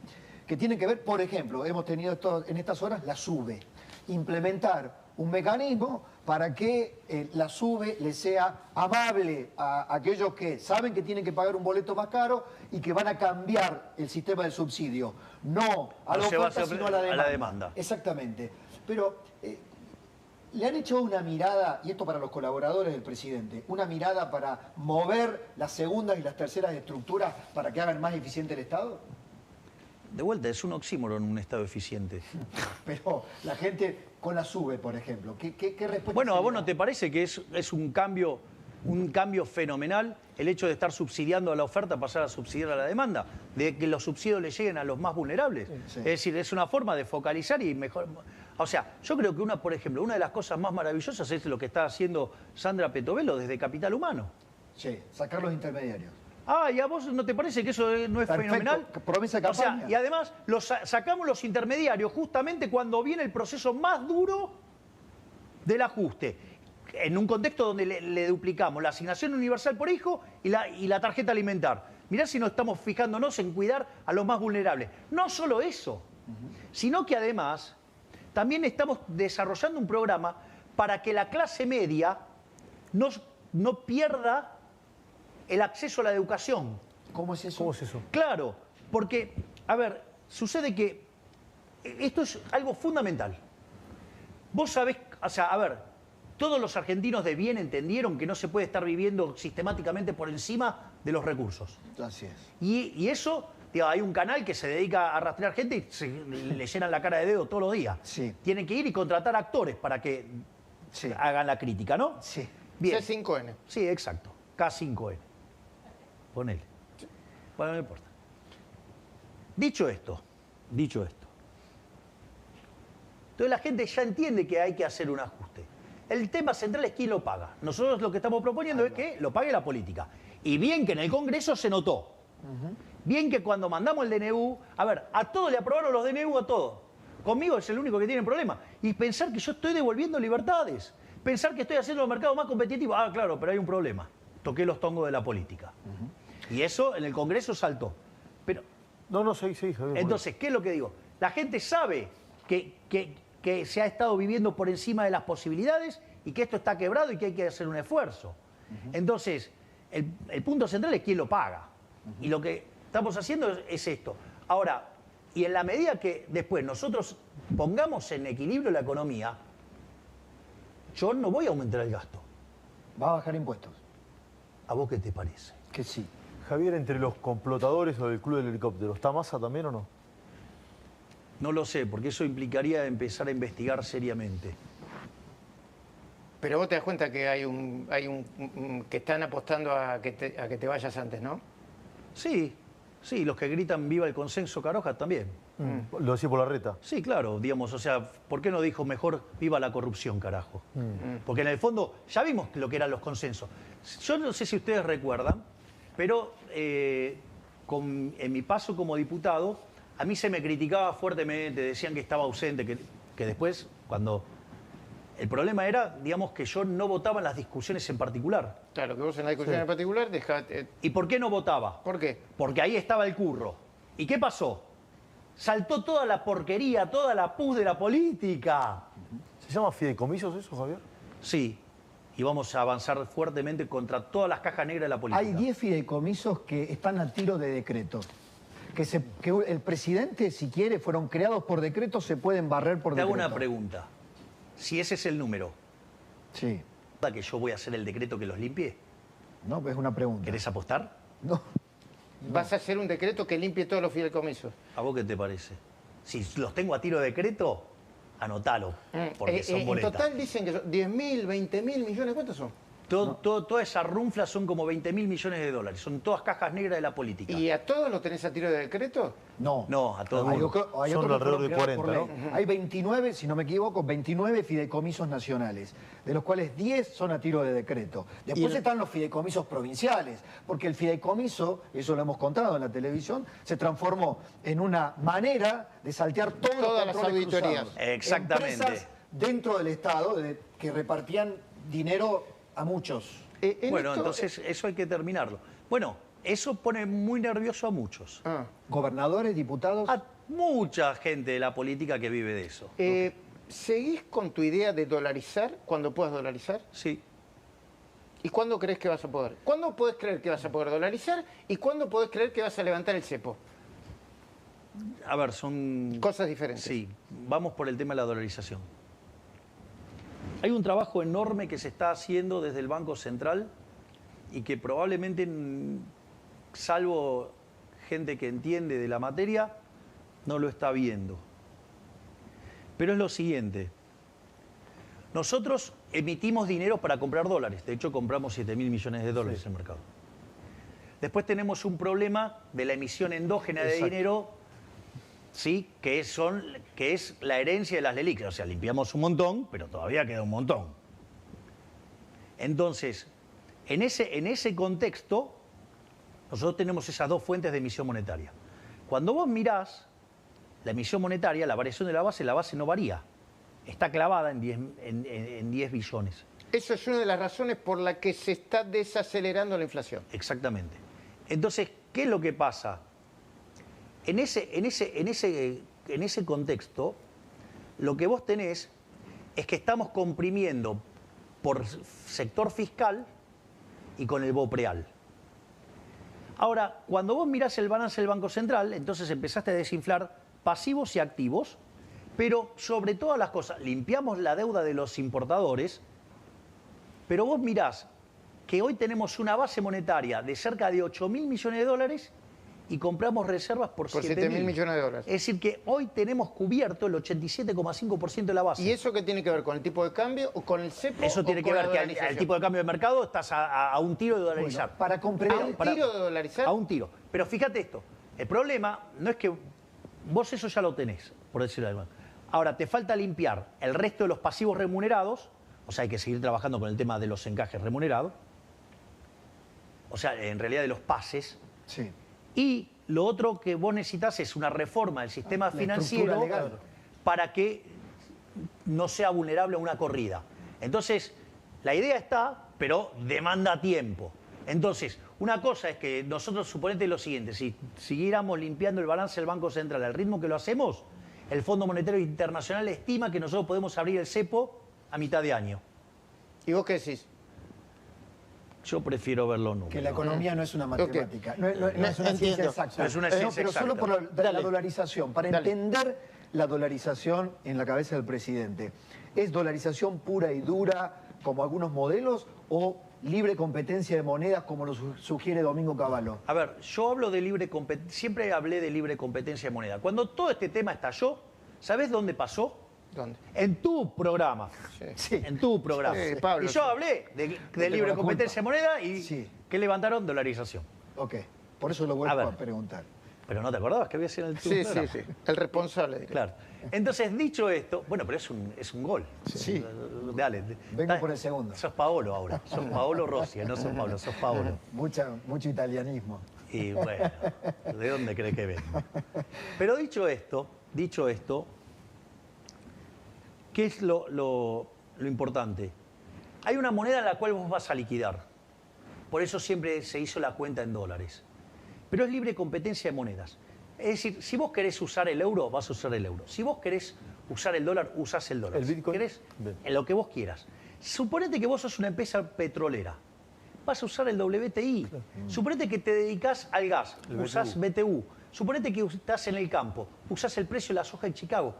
S3: Que tienen que ver, por ejemplo, hemos tenido en estas horas la SUBE. Implementar un mecanismo para que la SUBE le sea amable a aquellos que saben que tienen que pagar un boleto más caro y que van a cambiar el sistema de subsidio. No a la oferta, sino a la demanda. Exactamente. Pero le han hecho una mirada, y esto para los colaboradores del presidente, una mirada para mover las segundas y las terceras estructuras para que hagan más eficiente el Estado.
S2: De vuelta, es un oxímoron un Estado eficiente.
S3: Pero la gente con la SUBE, por ejemplo, ¿qué respuesta?
S2: Bueno, ¿a vos
S3: sería?
S2: no te parece que es un cambio fenomenal el hecho de estar subsidiando a la oferta, pasar a subsidiar a la demanda? De que los subsidios le lleguen a los más vulnerables.
S3: Sí.
S2: Es decir, es una forma de focalizar y mejor... O sea, yo creo que por ejemplo, una de las cosas más maravillosas es lo que está haciendo Sandra Petovelo desde Capital Humano.
S3: Sí, sacar los intermediarios.
S2: Ah, ¿y a vos no te parece que eso no es
S3: Perfecto.
S2: fenomenal?
S3: Promesa de
S2: O sea,
S3: campaña.
S2: y además sacamos los intermediarios justamente cuando viene el proceso más duro del ajuste. En un contexto donde le duplicamos la asignación universal por hijo y la tarjeta alimentar. Mirá si no estamos fijándonos en cuidar a los más vulnerables. No solo eso, sino que además también estamos desarrollando un programa para que la clase media no pierda el acceso a la educación.
S3: ¿Cómo es eso?
S5: ¿Cómo es eso?
S2: Claro, porque, a ver, sucede que esto es algo fundamental. Vos sabés, o sea, a ver, todos los argentinos de bien entendieron que no se puede estar viviendo sistemáticamente por encima de los recursos.
S3: Así es.
S2: Y eso, digo, hay un canal que se dedica a rastrear gente y le llenan la cara de dedo todos los días.
S3: Sí.
S2: Tienen que ir y contratar actores para que
S3: Sí.
S2: hagan la crítica, ¿no?
S3: Sí.
S2: Bien.
S1: C5N.
S2: Sí, exacto. K5N. Ponele. Bueno, no importa. Dicho esto. Entonces la gente ya entiende que hay que hacer un ajuste. El tema central es quién lo paga. Nosotros lo que estamos proponiendo es que lo pague la política. Y bien que en el Congreso se notó. Bien que cuando mandamos el DNU, a ver, a todos le aprobaron los DNU, a todos. Conmigo es el único que tiene problema. Y pensar que yo estoy devolviendo libertades. Pensar que estoy haciendo el mercado más competitivo. Ah, claro, pero hay un problema. Toqué los tongos de la política. Y eso en el Congreso saltó. Pero,
S5: No, seguí, Javier.
S2: entonces, ¿qué es lo que digo? La gente sabe que se ha estado viviendo por encima de las posibilidades y que esto está quebrado y que hay que hacer un esfuerzo. Entonces, el punto central es quién lo paga. Y lo que estamos haciendo es esto. Ahora, y en la medida que después nosotros pongamos en equilibrio la economía, yo no voy a aumentar el gasto.
S3: ¿Va a bajar impuestos?
S2: ¿A vos qué te parece?
S3: Que sí.
S5: Javier, entre los complotadores o del Club del Helicóptero, ¿está Massa también o no?
S2: No lo sé, porque eso implicaría empezar a investigar seriamente.
S1: Pero vos te das cuenta que hay que están apostando a que te vayas antes, ¿no?
S2: Sí, los que gritan viva el consenso Caroja también.
S5: Lo decía por la reta.
S2: Sí, claro, digamos, o sea, ¿por qué no dijo mejor viva la corrupción, carajo? Porque en el fondo ya vimos lo que eran los consensos. Yo no sé si ustedes recuerdan, pero en mi paso como diputado, a mí se me criticaba fuertemente, decían que estaba ausente, que después, cuando... El problema era, digamos, que yo no votaba en las discusiones en particular.
S1: Claro, que vos en la discusión en particular dejaste...
S2: ¿Y por qué no votaba?
S1: ¿Por qué?
S2: Porque ahí estaba el curro. ¿Y qué pasó? Saltó toda la porquería, toda la pus de la política.
S5: ¿Se llama fideicomisos eso, Javier?
S2: Sí, y vamos a avanzar fuertemente contra todas las cajas negras de la política.
S3: Hay 10 fideicomisos que están a tiro de decreto. Que el presidente, si quiere, fueron creados por decreto, se pueden barrer por
S2: Te hago
S3: decreto.
S2: una pregunta. Si ese es el número,
S3: Sí.
S2: ¿verdad que yo voy a hacer el decreto que los limpie?
S3: No, es una pregunta.
S2: ¿Querés apostar?
S3: No.
S1: Vas a hacer un decreto que limpie todos los fideicomisos.
S2: ¿A vos qué te parece? Si los tengo a tiro de decreto, anotalo, porque son
S1: En
S2: boletas.
S1: total dicen que son 10.000, 20.000 millones. ¿Cuántos son?
S2: Toda esa runfla son como 20.000 millones de dólares. Son todas cajas negras de la política.
S1: ¿Y a todos los tenés a tiro de decreto?
S3: No.
S2: No, a todos.
S3: Hay
S2: no.
S3: otros que
S5: Son
S3: fueron
S5: alrededor de
S3: creados
S5: 40,
S3: por ley. Hay 29, si no me equivoco, 29 fideicomisos nacionales, de los cuales 10 son a tiro de decreto. Después están los fideicomisos provinciales, porque el fideicomiso, eso lo hemos contado en la televisión, se transformó en una manera de saltear todos los
S1: Todas las
S3: controles
S1: auditorías.
S3: cruzados.
S2: Exactamente.
S3: Empresas dentro del Estado que repartían dinero a muchos.
S2: Bueno, entonces eso hay que terminarlo. Bueno, eso pone muy nervioso a muchos.
S3: Gobernadores, diputados.
S2: A mucha gente de la política que vive de eso.
S1: ¿Seguís con tu idea de dolarizar cuando puedas dolarizar?
S2: Sí.
S1: ¿Y cuándo crees que vas a poder? ¿Cuándo podés creer que vas a poder dolarizar y cuándo podés creer que vas a levantar el cepo?
S2: A ver, son...
S1: Cosas diferentes.
S2: Sí, vamos por el tema de la dolarización. Hay un trabajo enorme que se está haciendo desde el Banco Central y que probablemente, salvo gente que entiende de la materia, no lo está viendo. Pero es lo siguiente. Nosotros emitimos dinero para comprar dólares. De hecho, compramos 7.000 millones de dólares en el mercado. Después tenemos un problema de la emisión endógena de dinero, ¿sí? que es la herencia de las LELIQ. O sea, limpiamos un montón, pero todavía queda un montón. Entonces, en ese contexto, nosotros tenemos esas dos fuentes de emisión monetaria. Cuando vos mirás la emisión monetaria, la variación de la base no varía. Está clavada en 10 billones.
S1: Eso es una de las razones por la que se está desacelerando la inflación.
S2: Exactamente. Entonces, ¿qué es lo que pasa? En ese contexto, lo que vos tenés es que estamos comprimiendo por sector fiscal y con el BOPREAL. Ahora, cuando vos mirás el balance del Banco Central, entonces empezaste a desinflar pasivos y activos, pero sobre todas las cosas, limpiamos la deuda de los importadores, pero vos mirás que hoy tenemos una base monetaria de cerca de 8.000 millones de dólares y compramos reservas por
S1: 7.000 millones de dólares.
S2: Es decir, que hoy tenemos cubierto el 87,5% de la base.
S1: ¿Y eso qué tiene que ver con el tipo de cambio o con el cepo?
S2: Eso tiene que ver que al tipo de cambio de mercado estás a un tiro de dolarizar.
S3: Bueno, para comprender...
S1: ¿A un tiro de dolarizar?
S2: A un tiro. Pero fíjate esto, el problema no es que vos eso ya lo tenés, por decirlo de alguna manera. Ahora, te falta limpiar el resto de los pasivos remunerados, o sea, hay que seguir trabajando con el tema de los encajes remunerados, o sea, en realidad de los pases.
S3: Sí.
S2: Y lo otro que vos necesitas es una reforma del sistema financiero
S3: legal.
S2: para que no sea vulnerable a una corrida. Entonces, la idea está, pero demanda tiempo. Entonces, una cosa es que nosotros, suponete lo siguiente, si siguiéramos limpiando el balance del Banco Central al ritmo que lo hacemos, el Fondo Monetario Internacional estima que nosotros podemos abrir el cepo a mitad de año.
S1: ¿Y vos qué decís?
S2: Yo prefiero verlo nunca.
S3: Que la economía no es una matemática, no es una ciencia
S1: Entiendo.
S3: exacta.
S2: No es una ciencia
S3: pero
S2: exacta.
S3: solo por la dolarización. Para
S1: Dale.
S3: entender la dolarización en la cabeza del presidente, ¿es dolarización pura y dura como algunos modelos o libre competencia de monedas como lo sugiere Domingo Cavallo?
S2: A ver, yo hablo de libre competencia, siempre hablé de libre competencia de moneda. Cuando todo este tema estalló, ¿sabés dónde pasó?
S1: ¿Dónde?
S2: En tu programa.
S3: Sí.
S2: En tu programa.
S1: Sí, Pablo,
S2: y yo
S1: sí.
S2: hablé de
S3: tengo
S2: libre
S3: la
S2: competencia de
S3: culpa.
S2: moneda y
S3: Sí.
S2: que levantaron dolarización.
S3: Ok, por eso lo
S2: A
S3: vuelvo
S2: ver.
S3: a preguntar.
S2: Pero no te acordabas que había sido en el tu
S1: Sí,
S2: programa.
S1: sí. El responsable.
S2: Claro. Entonces, dicho esto, bueno, pero es un gol.
S3: Sí.
S2: Dale.
S3: Vengo por el segundo.
S2: Sos Paolo ahora. Sos Paolo Rossi, no sos Pablo, sos Paolo.
S3: Mucho italianismo.
S2: Y bueno, ¿de dónde cree que vengo? Pero dicho esto, ¿qué es lo importante? Hay una moneda en la cual vos vas a liquidar. Por eso siempre se hizo la cuenta en dólares. Pero es libre competencia de monedas. Es decir, si vos querés usar el euro, vas a usar el euro. Si vos querés usar el dólar, usás el dólar.
S5: ¿El Bitcoin?
S2: Si querés,
S5: Bien.
S2: en lo que vos quieras. Suponete que vos sos una empresa petrolera. Vas a usar el WTI. Suponete que te dedicás al gas, usás BTU. Suponete que estás en el campo, usás el precio de la soja en Chicago.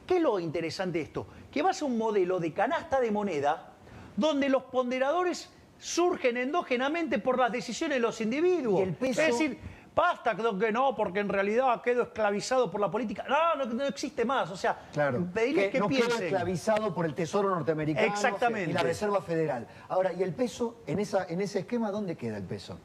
S2: ¿Qué es lo interesante de esto? Que vas a un modelo de canasta de moneda donde los ponderadores surgen endógenamente por las decisiones de los individuos.
S3: Y el peso-
S2: Es decir, basta que no, porque en realidad quedo esclavizado por la política. No existe más. O sea,
S3: Claro,
S2: pedirles que
S3: no queda
S2: piensen.
S3: esclavizado por el Tesoro norteamericano
S2: Exactamente.
S3: y la Reserva Federal. Ahora, ¿y el peso? En ese esquema, ¿dónde queda el peso?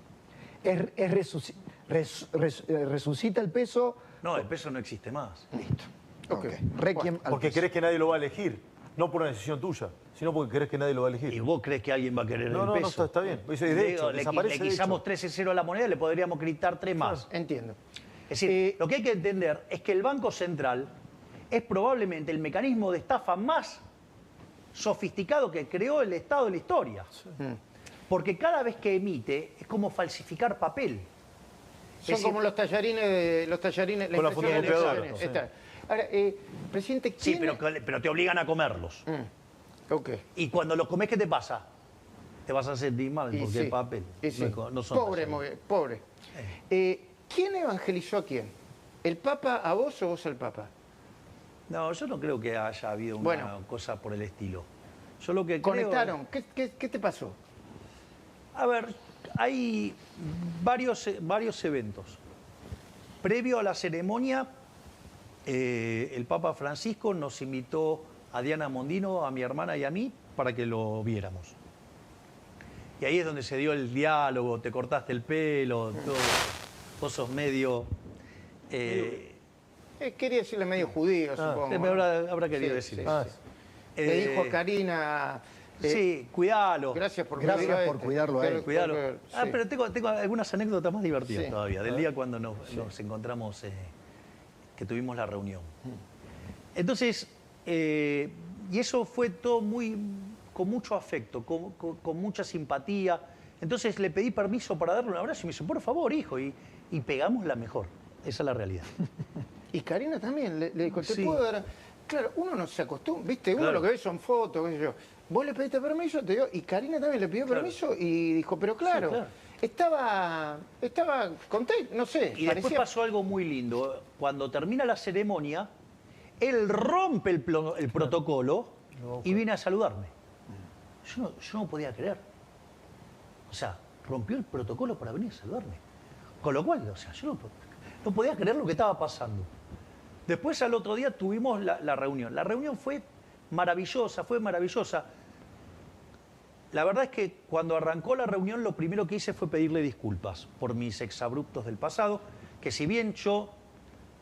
S3: ¿Resucita el peso?
S2: No, el peso no existe más.
S3: Listo.
S1: Ok.
S3: Requiem al
S5: Porque
S3: peso.
S5: crees que nadie lo va a elegir. No por una decisión tuya, sino porque crees que nadie lo va a
S2: ¿Y
S5: elegir.
S2: vos crees que alguien va a querer
S5: No,
S2: el
S5: no, no,
S2: peso?
S5: está bien. Eso es de hecho,
S2: Le
S5: desaparece de
S2: quitamos
S5: hecho.
S2: 13-0 a la moneda, le podríamos quitar 3 más.
S1: Entiendo.
S2: Es decir, lo que hay que entender es que el Banco Central es probablemente el mecanismo de estafa más sofisticado que creó el Estado de la historia. Porque cada vez que emite es como falsificar papel.
S1: Son
S2: Es
S1: como
S2: decir,
S1: los tallarines, la
S5: Con la
S1: impresión de
S5: fotocopiadora,
S1: tallarines.
S5: sí.
S1: Está. Ahora, presidente,
S2: Sí,
S1: ¿quién
S2: pero te obligan a comerlos.
S1: Ok.
S2: Y cuando los comes, ¿qué te pasa? Te vas a sentir mal
S1: Y
S2: porque
S1: sí,
S2: el papel
S1: y sí.
S2: no son
S1: Pobre,
S2: pasajeros.
S1: pobre. ¿Quién evangelizó a quién? ¿El Papa a vos o vos al Papa?
S2: No, yo no creo que haya habido una
S1: Bueno.
S2: cosa por el estilo. Yo lo que
S1: ¿Conectaron? ¿Qué te pasó?
S2: A ver, hay varios eventos. Previo a la ceremonia, el Papa Francisco nos invitó a Diana Mondino, a mi hermana y a mí, para que lo viéramos. Y ahí es donde se dio el diálogo, te cortaste el pelo, todo, vos sos medio...
S1: Quería decirle medio judío, supongo.
S2: me habrá querido decir eso.
S1: Le dijo a Karina...
S2: sí, cuidalo.
S1: Gracias por
S3: cuidarlo a él.
S2: Cuidalo.
S1: Sí.
S2: Pero tengo algunas anécdotas más divertidas
S1: Sí.
S2: todavía, del día cuando nos encontramos, que tuvimos la reunión. Entonces, y eso fue todo con mucho afecto, con mucha simpatía. Entonces le pedí permiso para darle un abrazo y me dice, por favor, hijo, y pegamos la mejor. Esa es la realidad.
S1: Y Karina también le dijo, ¿te
S2: Sí.
S1: puedo dar...? Claro, uno no se acostumbra, ¿viste? Uno
S2: Claro.
S1: lo que ve son fotos, qué sé yo. Vos le pediste permiso, te dio, y Karina también le pidió
S2: Claro.
S1: permiso y dijo, pero claro,
S2: Sí, claro.
S1: estaba contento, no sé.
S2: Y después
S1: parecía-
S2: pasó algo muy lindo. Cuando termina la ceremonia, él rompe el protocolo y viene a saludarme. Yo no podía creer. O sea, rompió el protocolo para venir a saludarme. Con lo cual, o sea, yo no podía creer lo que estaba pasando. Después, al otro día, tuvimos la reunión. La reunión fue maravillosa, La verdad es que cuando arrancó la reunión, lo primero que hice fue pedirle disculpas por mis exabruptos del pasado, que si bien yo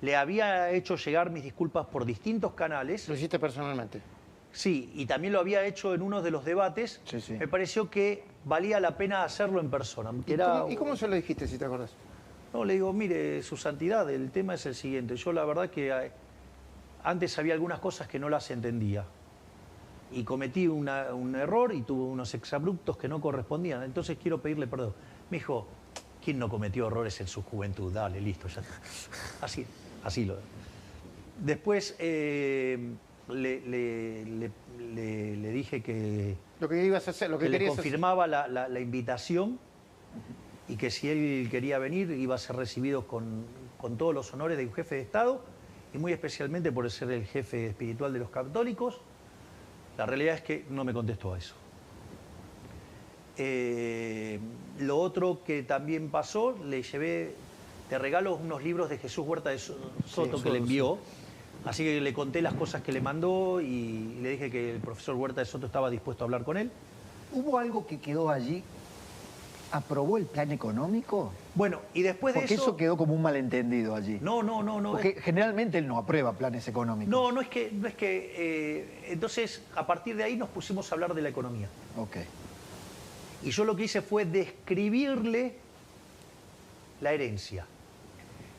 S2: le había hecho llegar mis disculpas por distintos canales,
S1: Lo hiciste personalmente.
S2: sí, y también lo había hecho en uno de los debates,
S3: Sí.
S2: me pareció que valía la pena hacerlo en persona. que
S1: ¿Y cómo se lo dijiste, si te acordás?
S2: No, le digo, mire, su santidad, el tema es el siguiente. Yo la verdad que antes había algunas cosas que no las entendía. Y cometí un error y tuve unos exabruptos que no correspondían. Entonces quiero pedirle perdón. Me dijo, ¿quién no cometió errores en su juventud? Dale, listo, ya está. Así lo... Después le dije que...
S1: Lo que ibas a hacer, lo que
S2: que le
S1: querías hacer.
S2: confirmaba la invitación y que si él quería venir iba a ser recibido con todos los honores de un jefe de Estado y muy especialmente por ser el jefe espiritual de los católicos. La realidad es que no me contestó a eso. Lo otro que también pasó, le llevé de regalo unos libros de Jesús Huerta de Soto que le envió. Así que le conté las cosas que le mandó y le dije que el profesor Huerta de Soto estaba dispuesto a hablar con él.
S3: ¿Hubo algo que quedó allí? ¿Aprobó el plan económico?
S2: Bueno, y después de
S3: Porque eso quedó como un malentendido allí.
S2: No.
S3: Porque generalmente él no aprueba planes económicos.
S2: No es que entonces, a partir de ahí nos pusimos a hablar de la economía.
S3: Ok.
S2: Y yo lo que hice fue describirle la herencia.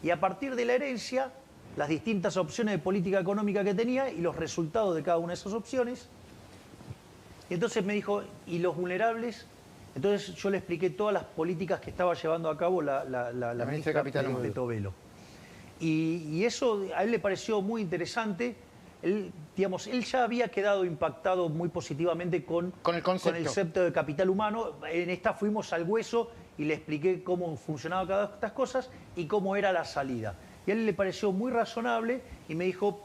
S2: Y a partir de la herencia, las distintas opciones de política económica que tenía y los resultados de cada una de esas opciones. Y entonces me dijo, ¿y los vulnerables? Entonces yo le expliqué todas las políticas que estaba llevando a cabo la ministra
S1: de Capital Humano.
S2: Petovelo. Y eso a él le pareció muy interesante. Él ya había quedado impactado muy positivamente con
S1: el concepto
S2: de capital humano. En esta fuimos al hueso y le expliqué cómo funcionaba cada una de estas cosas y cómo era la salida. Y a él le pareció muy razonable y me dijo,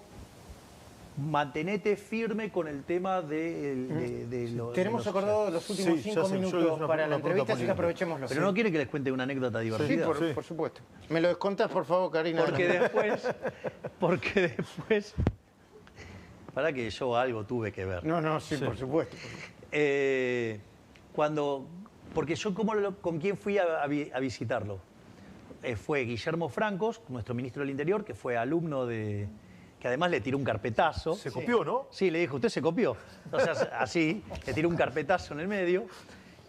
S2: mantenete firme con el tema de los...
S1: Tenemos acordado los últimos
S5: Sí,
S1: 5
S5: ya sé, yo
S1: minutos
S5: hice una
S1: para la
S5: pregunta
S1: entrevista, así que
S5: política.
S1: aprovechémoslo.
S2: Pero no quiere que les cuente una anécdota
S1: Sí,
S2: divertida.
S1: por supuesto. Me lo descontás, por favor, Karina.
S2: Porque después... Para que yo algo tuve que ver.
S1: No, sí, por supuesto.
S2: Porque yo con quién fui a visitarlo. Fue Guillermo Francos, nuestro ministro del Interior, que fue alumno que además le tiró un carpetazo.
S5: Se copió, ¿no?
S2: Sí, le dijo, usted se copió. O sea, así, le tiró un carpetazo en el medio.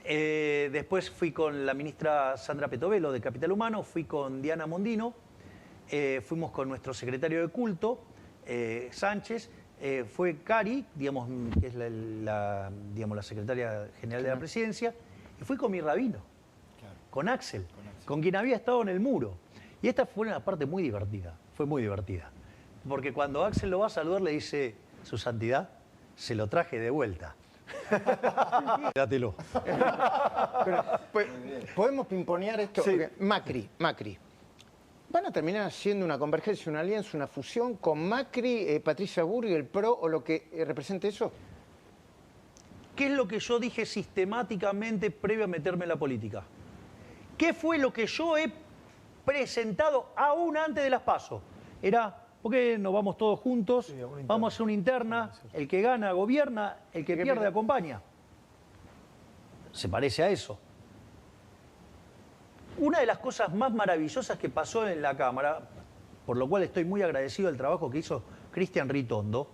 S2: Después fui con la ministra Sandra Petovelo de Capital Humano, fui con Diana Mondino, fuimos con nuestro secretario de culto, Sánchez, fue Cari, digamos, que es la secretaria general de la presidencia, y fui con mi rabino, con Axel, con quien había estado en el muro. Y esta fue una parte muy divertida, fue muy divertida. porque cuando Axel lo va a saludar le dice, su santidad, se lo traje de vuelta. Dátelo.
S1: Pero, pues, ¿podemos pimponear esto?
S5: Sí.
S1: Porque Macri. ¿Van a terminar haciendo una convergencia, una alianza, una fusión con Macri, Patricia Bullrich, el PRO o lo que represente eso?
S2: ¿Qué es lo que yo dije sistemáticamente previo a meterme en la política? ¿Qué fue lo que yo he presentado aún antes de las PASO? Era, ¿por qué no vamos todos juntos?
S5: Sí, a una interna.
S2: Vamos a hacer una interna, el que gana gobierna, el que pierde acompaña. Se parece a eso. Una de las cosas más maravillosas que pasó en la Cámara, por lo cual estoy muy agradecido del trabajo que hizo Cristian Ritondo,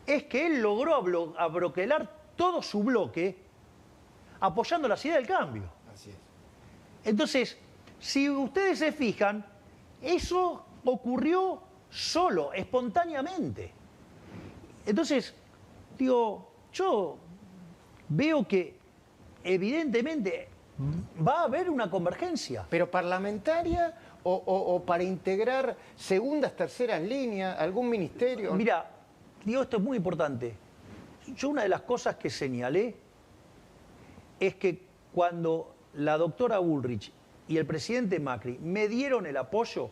S2: es que él logró abroquelar todo su bloque apoyando las ideas del cambio.
S3: Así es.
S2: Entonces, si ustedes se fijan, eso ocurrió solo, espontáneamente. Entonces, digo, yo veo que evidentemente va a haber una convergencia.
S1: ¿Pero parlamentaria o para integrar segundas, terceras líneas, algún ministerio?
S2: Mira, digo, esto es muy importante. Yo una de las cosas que señalé es que cuando la doctora Bullrich y el presidente Macri me dieron el apoyo...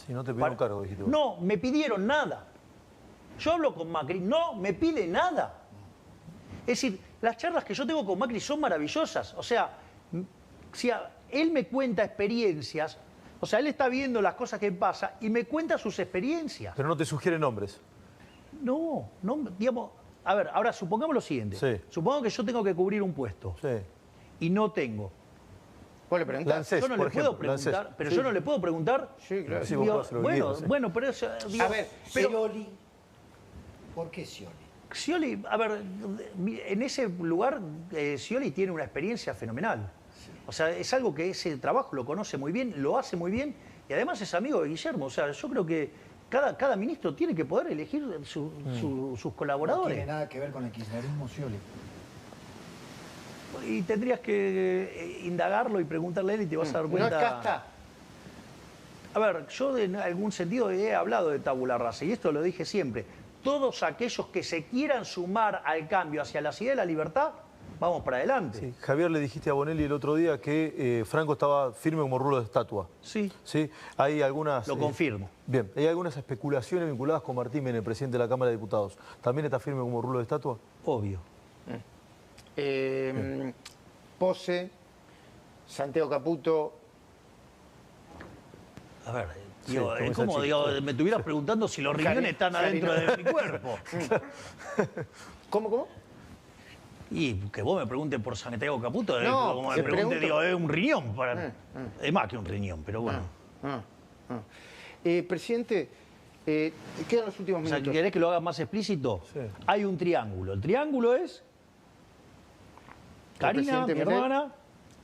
S5: Si no te pidieron cargo, dijiste vos.
S2: No, me pidieron nada. Yo hablo con Macri, no me pide nada. Es decir, las charlas que yo tengo con Macri son maravillosas. O sea, si él me cuenta experiencias, o sea, él está viendo las cosas que pasa y me cuenta sus experiencias.
S5: Pero no te sugiere nombres.
S2: No, digamos... A ver, ahora supongamos lo siguiente.
S5: Sí.
S2: Supongamos que yo tengo que cubrir un puesto
S5: Sí.
S2: y no tengo.
S1: ¿Vos le preguntás?
S5: Lancés,
S2: Yo no
S5: por
S2: le puedo
S5: ejemplo,
S2: preguntar,
S5: Lancés.
S2: pero
S5: Sí.
S2: yo no le puedo preguntar.
S1: Sí, claro.
S5: Sí, vos
S2: Digo,
S5: podés lo que quieras, sí.
S2: bueno, pero eso, digo,
S1: A ver,
S2: pero
S3: Scioli. ¿Por qué Scioli?
S2: Scioli, a ver, en ese lugar Scioli tiene una experiencia fenomenal. O sea, es algo que ese trabajo lo conoce muy bien, lo hace muy bien y además es amigo de Guillermo. O sea, yo creo que cada ministro tiene que poder elegir sus
S3: No
S2: colaboradores.
S3: tiene nada que ver con el kirchnerismo, Scioli.
S2: Y tendrías que indagarlo y preguntarle a él y te vas a dar
S1: No
S2: cuenta.
S1: es casta.
S2: A ver, yo en algún sentido he hablado de tabula rasa y esto lo dije siempre. Todos aquellos que se quieran sumar al cambio hacia la ciudad de la libertad, vamos para adelante.
S5: Sí. Javier, le dijiste a Bonelli el otro día que Franco estaba firme como rulo de estatua.
S2: Sí,
S5: Sí, hay algunas...
S2: lo confirmo.
S5: Bien, hay algunas especulaciones vinculadas con Martín Menem, presidente de la Cámara de Diputados. ¿También está firme como rulo de estatua?
S2: Obvio.
S1: Pose, Santiago Caputo.
S2: A ver,
S5: Sí,
S2: digo,
S5: como
S2: es
S5: esa
S2: como
S5: chica.
S2: digo, me estuvieras preguntando si los riñones están adentro de mi cuerpo.
S1: ¿Cómo?
S2: Y que vos me preguntes por Santiago Caputo,
S1: No,
S2: como me
S1: te
S2: pregunte,
S1: pregunto.
S2: digo, es un riñón. Es más que un riñón, pero bueno.
S1: Presidente, quedan los últimos
S2: O sea,
S1: minutos.
S2: ¿querés que lo haga más explícito?
S5: Sí.
S2: Hay un triángulo. El triángulo es Karina, mi
S1: presidente Milei,
S2: hermana,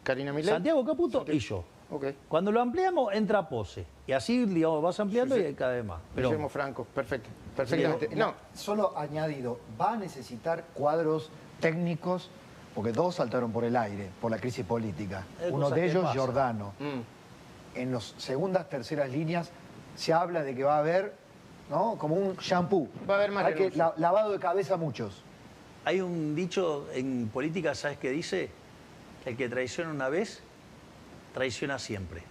S1: Karina Milei.
S2: Santiago Caputo y yo.
S1: Ok.
S2: Cuando lo ampliamos, entra Pose. Y así, digamos, vas ampliando y hay cada vez más. Pero
S1: Guillermo Franco, perfecto. Perfectamente. No,
S3: Solo añadido, va a necesitar cuadros técnicos, porque dos saltaron por el aire, por la crisis política. Uno
S2: cosas
S3: de
S2: que
S3: ellos,
S2: pasan.
S3: Giordano. En las segundas, terceras líneas se habla de que va a haber, ¿no?, como un shampoo.
S1: Va a haber más
S3: Hay que
S1: renuncias.
S3: lavado de cabeza a muchos.
S2: hay un dicho en política, ¿sabes qué dice? El que traiciona una vez, traiciona siempre.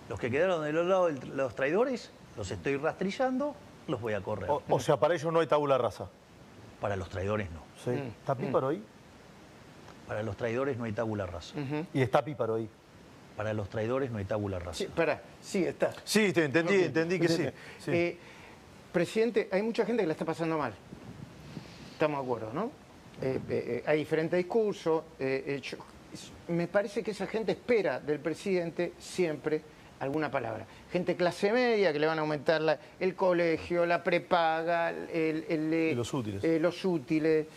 S2: Los que quedaron del otro lado de los traidores, los estoy rastrillando, los voy a correr.
S5: O sea, para ellos no hay tabula rasa.
S2: Para los traidores no.
S5: Sí. ¿Está Píparo ahí?
S2: Para los traidores no hay tabula rasa.
S5: Y está Píparo ahí.
S2: Para los traidores no hay tabula rasa.
S1: sí, pará, sí, está.
S5: Sí, te entendí que sí. Sí.
S1: Presidente, hay mucha gente que la está pasando mal. Estamos de acuerdo, ¿no? Hay diferentes discursos. Me parece que esa gente espera del presidente siempre alguna palabra. Gente clase media que le van a aumentar el colegio, la prepaga,
S5: Y los útiles.
S1: los útiles.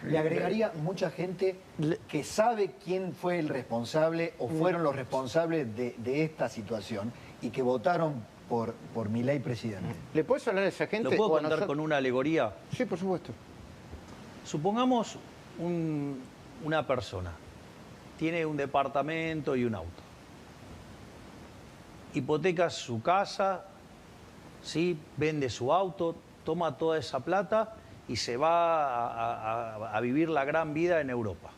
S3: Le agregaría mucha gente que sabe quién fue el responsable o fueron los responsables de esta situación y que votaron por Milei presidente.
S1: ¿Le puedes hablar a esa gente?
S2: ¿Lo puedo
S1: o a
S2: contar
S1: nosotros?
S2: con una alegoría?
S1: Sí, por supuesto.
S2: Supongamos una persona, tiene un departamento y un auto. Hipoteca su casa, ¿sí? Vende su auto, toma toda esa plata y se va a vivir la gran vida en Europa.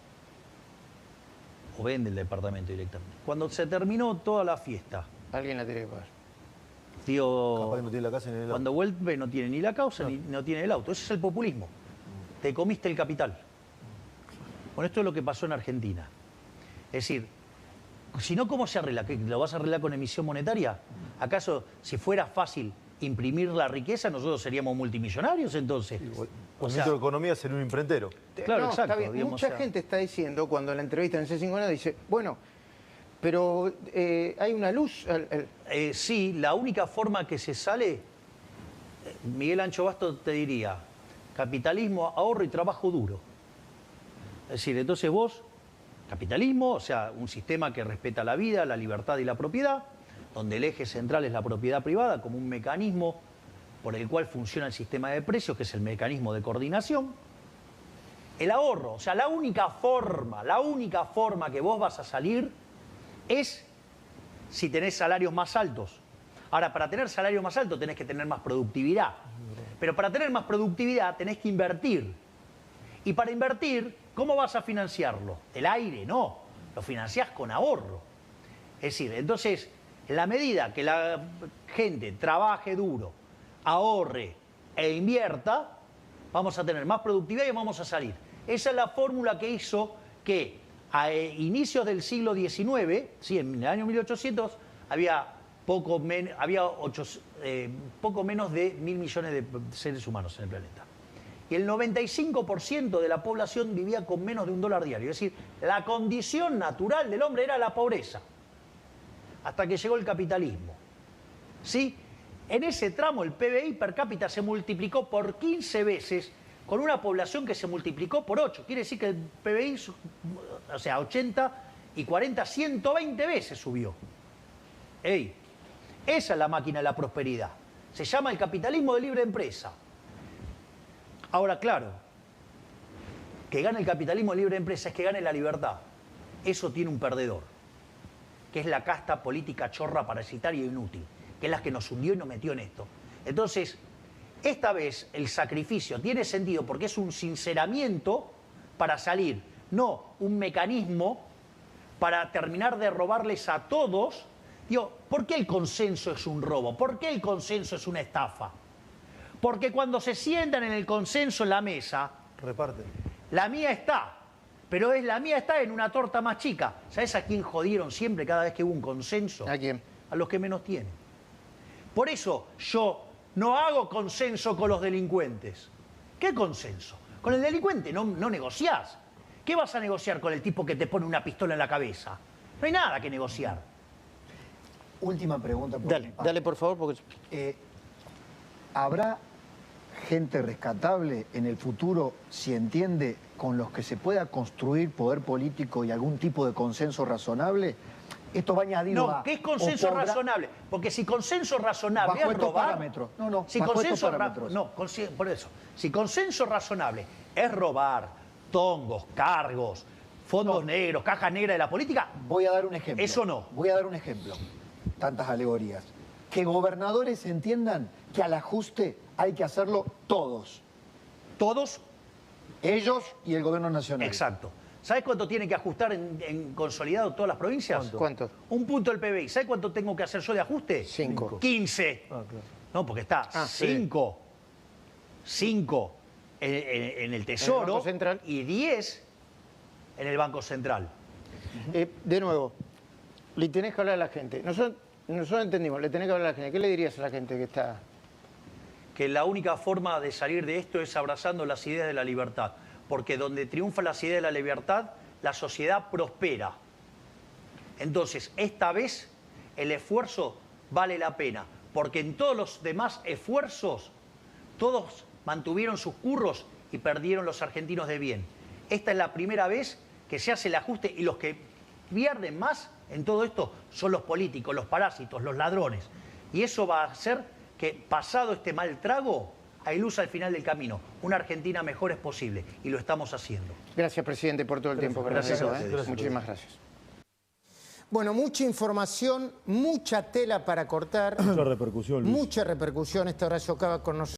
S2: O vende el departamento directamente. Cuando se terminó toda la fiesta,
S1: Alguien la tiene que pagar.
S2: tío,
S5: Capaz que no tiene la casa ni el auto.
S2: cuando vuelve no tiene ni la causa ni no tiene el auto. Ese es el populismo. Te comiste el capital. Bueno, esto es lo que pasó en Argentina. Es decir, si no, ¿cómo se arregla? ¿Que lo vas a arreglar con emisión monetaria? ¿Acaso, si fuera fácil imprimir la riqueza, nosotros seríamos multimillonarios entonces?
S5: El ministro de Economía sería un imprentero.
S2: Claro,
S1: No,
S2: exacto,
S1: está bien.
S2: digamos,
S1: Mucha
S2: o sea.
S1: gente está diciendo, cuando en la entrevista en C5N dice, bueno, pero hay una luz.
S2: Sí, la única forma que se sale, Miguel Ancho Basto te diría, capitalismo, ahorro y trabajo duro. Es decir, entonces vos, capitalismo, o sea, un sistema que respeta la vida, la libertad y la propiedad, donde el eje central es la propiedad privada como un mecanismo por el cual funciona el sistema de precios, que es el mecanismo de coordinación. El ahorro, o sea, la única forma que vos vas a salir es si tenés salarios más altos. Ahora, para tener salarios más altos tenés que tener más productividad. Pero para tener más productividad tenés que invertir. Y para invertir, ¿cómo vas a financiarlo? ¿Del aire? No. Lo financiás con ahorro. Es decir, entonces, en la medida que la gente trabaje duro, ahorre e invierta, vamos a tener más productividad y vamos a salir. Esa es la fórmula que hizo que a inicios del siglo XIX, sí, en el año 1800, había poco menos de 1.000 millones de seres humanos en el planeta. Y el 95% de la población vivía con menos de $1 diario. Es decir, la condición natural del hombre era la pobreza. Hasta que llegó el capitalismo. ¿Sí? En ese tramo el PBI per cápita se multiplicó por 15 veces con una población que se multiplicó por 8. Quiere decir que el PBI, o sea, 80 y 40, 120 veces subió. ¡Ey! Esa es la máquina de la prosperidad. Se llama el capitalismo de libre empresa. Ahora, claro, que gane el capitalismo de libre empresa es que gane la libertad. Eso tiene un perdedor, que es la casta política chorra, parasitaria e inútil, que es la que nos hundió y nos metió en esto. Entonces, esta vez el sacrificio tiene sentido porque es un sinceramiento para salir, no un mecanismo para terminar de robarles a todos. Digo, ¿por qué el consenso es un robo? ¿Por qué el consenso es una estafa? Porque cuando se sientan en el consenso en la mesa,
S5: Reparten.
S2: la mía está, pero la mía está en una torta más chica. ¿Sabes a quién jodieron siempre cada vez que hubo un consenso?
S1: ¿A quién?
S2: A los que menos tienen. Por eso yo no hago consenso con los delincuentes. ¿Qué consenso? Con el delincuente no negociás. ¿Qué vas a negociar con el tipo que te pone una pistola en la cabeza? No hay nada que negociar.
S3: Última pregunta. Por mi
S1: Dale,
S3: parte.
S1: dale por favor, porque...
S3: ¿Habrá gente rescatable en el futuro, si entiende, con los que se pueda construir poder político y algún tipo de consenso razonable? Esto va añadido a...
S2: No, ¿qué es consenso
S3: o podrá-
S2: razonable? Porque si consenso razonable
S3: Bajo
S2: es
S3: estos
S2: robar...
S3: parámetros. No,
S2: si
S3: bajo
S2: consenso
S3: estos parámetros.
S2: por eso. Si consenso razonable es robar, tongos, cargos, fondos negros, cajas negras de la política,
S3: Voy a dar un ejemplo.
S2: Eso no.
S3: Voy a dar un ejemplo. Tantas alegorías. Que gobernadores entiendan que al ajuste hay que hacerlo todos.
S2: todos...
S3: Ellos y el gobierno nacional.
S2: Exacto. ¿Sabes cuánto tiene que ajustar en consolidado todas las provincias?
S1: ¿Cuánto?
S2: Un punto del PBI. ¿Sabes cuánto tengo que hacer yo de ajuste?
S1: 5.
S2: 15.
S5: Ah, claro.
S2: No, porque está 5 en el Tesoro
S1: Banco Central.
S2: y 10 en el Banco Central.
S1: De nuevo, le tenés que hablar a la gente. Nosotros entendimos, le tenés que hablar a la gente. ¿Qué le dirías a la gente que está...?
S2: Que la única forma de salir de esto es abrazando las ideas de la libertad. Porque donde triunfan las ideas de la libertad, la sociedad prospera. Entonces, esta vez el esfuerzo vale la pena. Porque en todos los demás esfuerzos, todos mantuvieron sus curros y perdieron los argentinos de bien. Esta es la primera vez que se hace el ajuste y los que pierden más en todo esto son los políticos, los parásitos, los ladrones. Y eso va a hacer que, pasado este mal trago, hay luz al final del camino. Una Argentina mejor es posible y lo estamos haciendo.
S1: Gracias, presidente, por todo el tiempo.
S2: Gracias a
S1: Gracias.
S2: ustedes.
S1: Muchísimas gracias. Bueno, mucha información, mucha tela para cortar.
S5: Mucha repercusión, Luis.
S1: Mucha repercusión. Esta hora acaba con nosotros.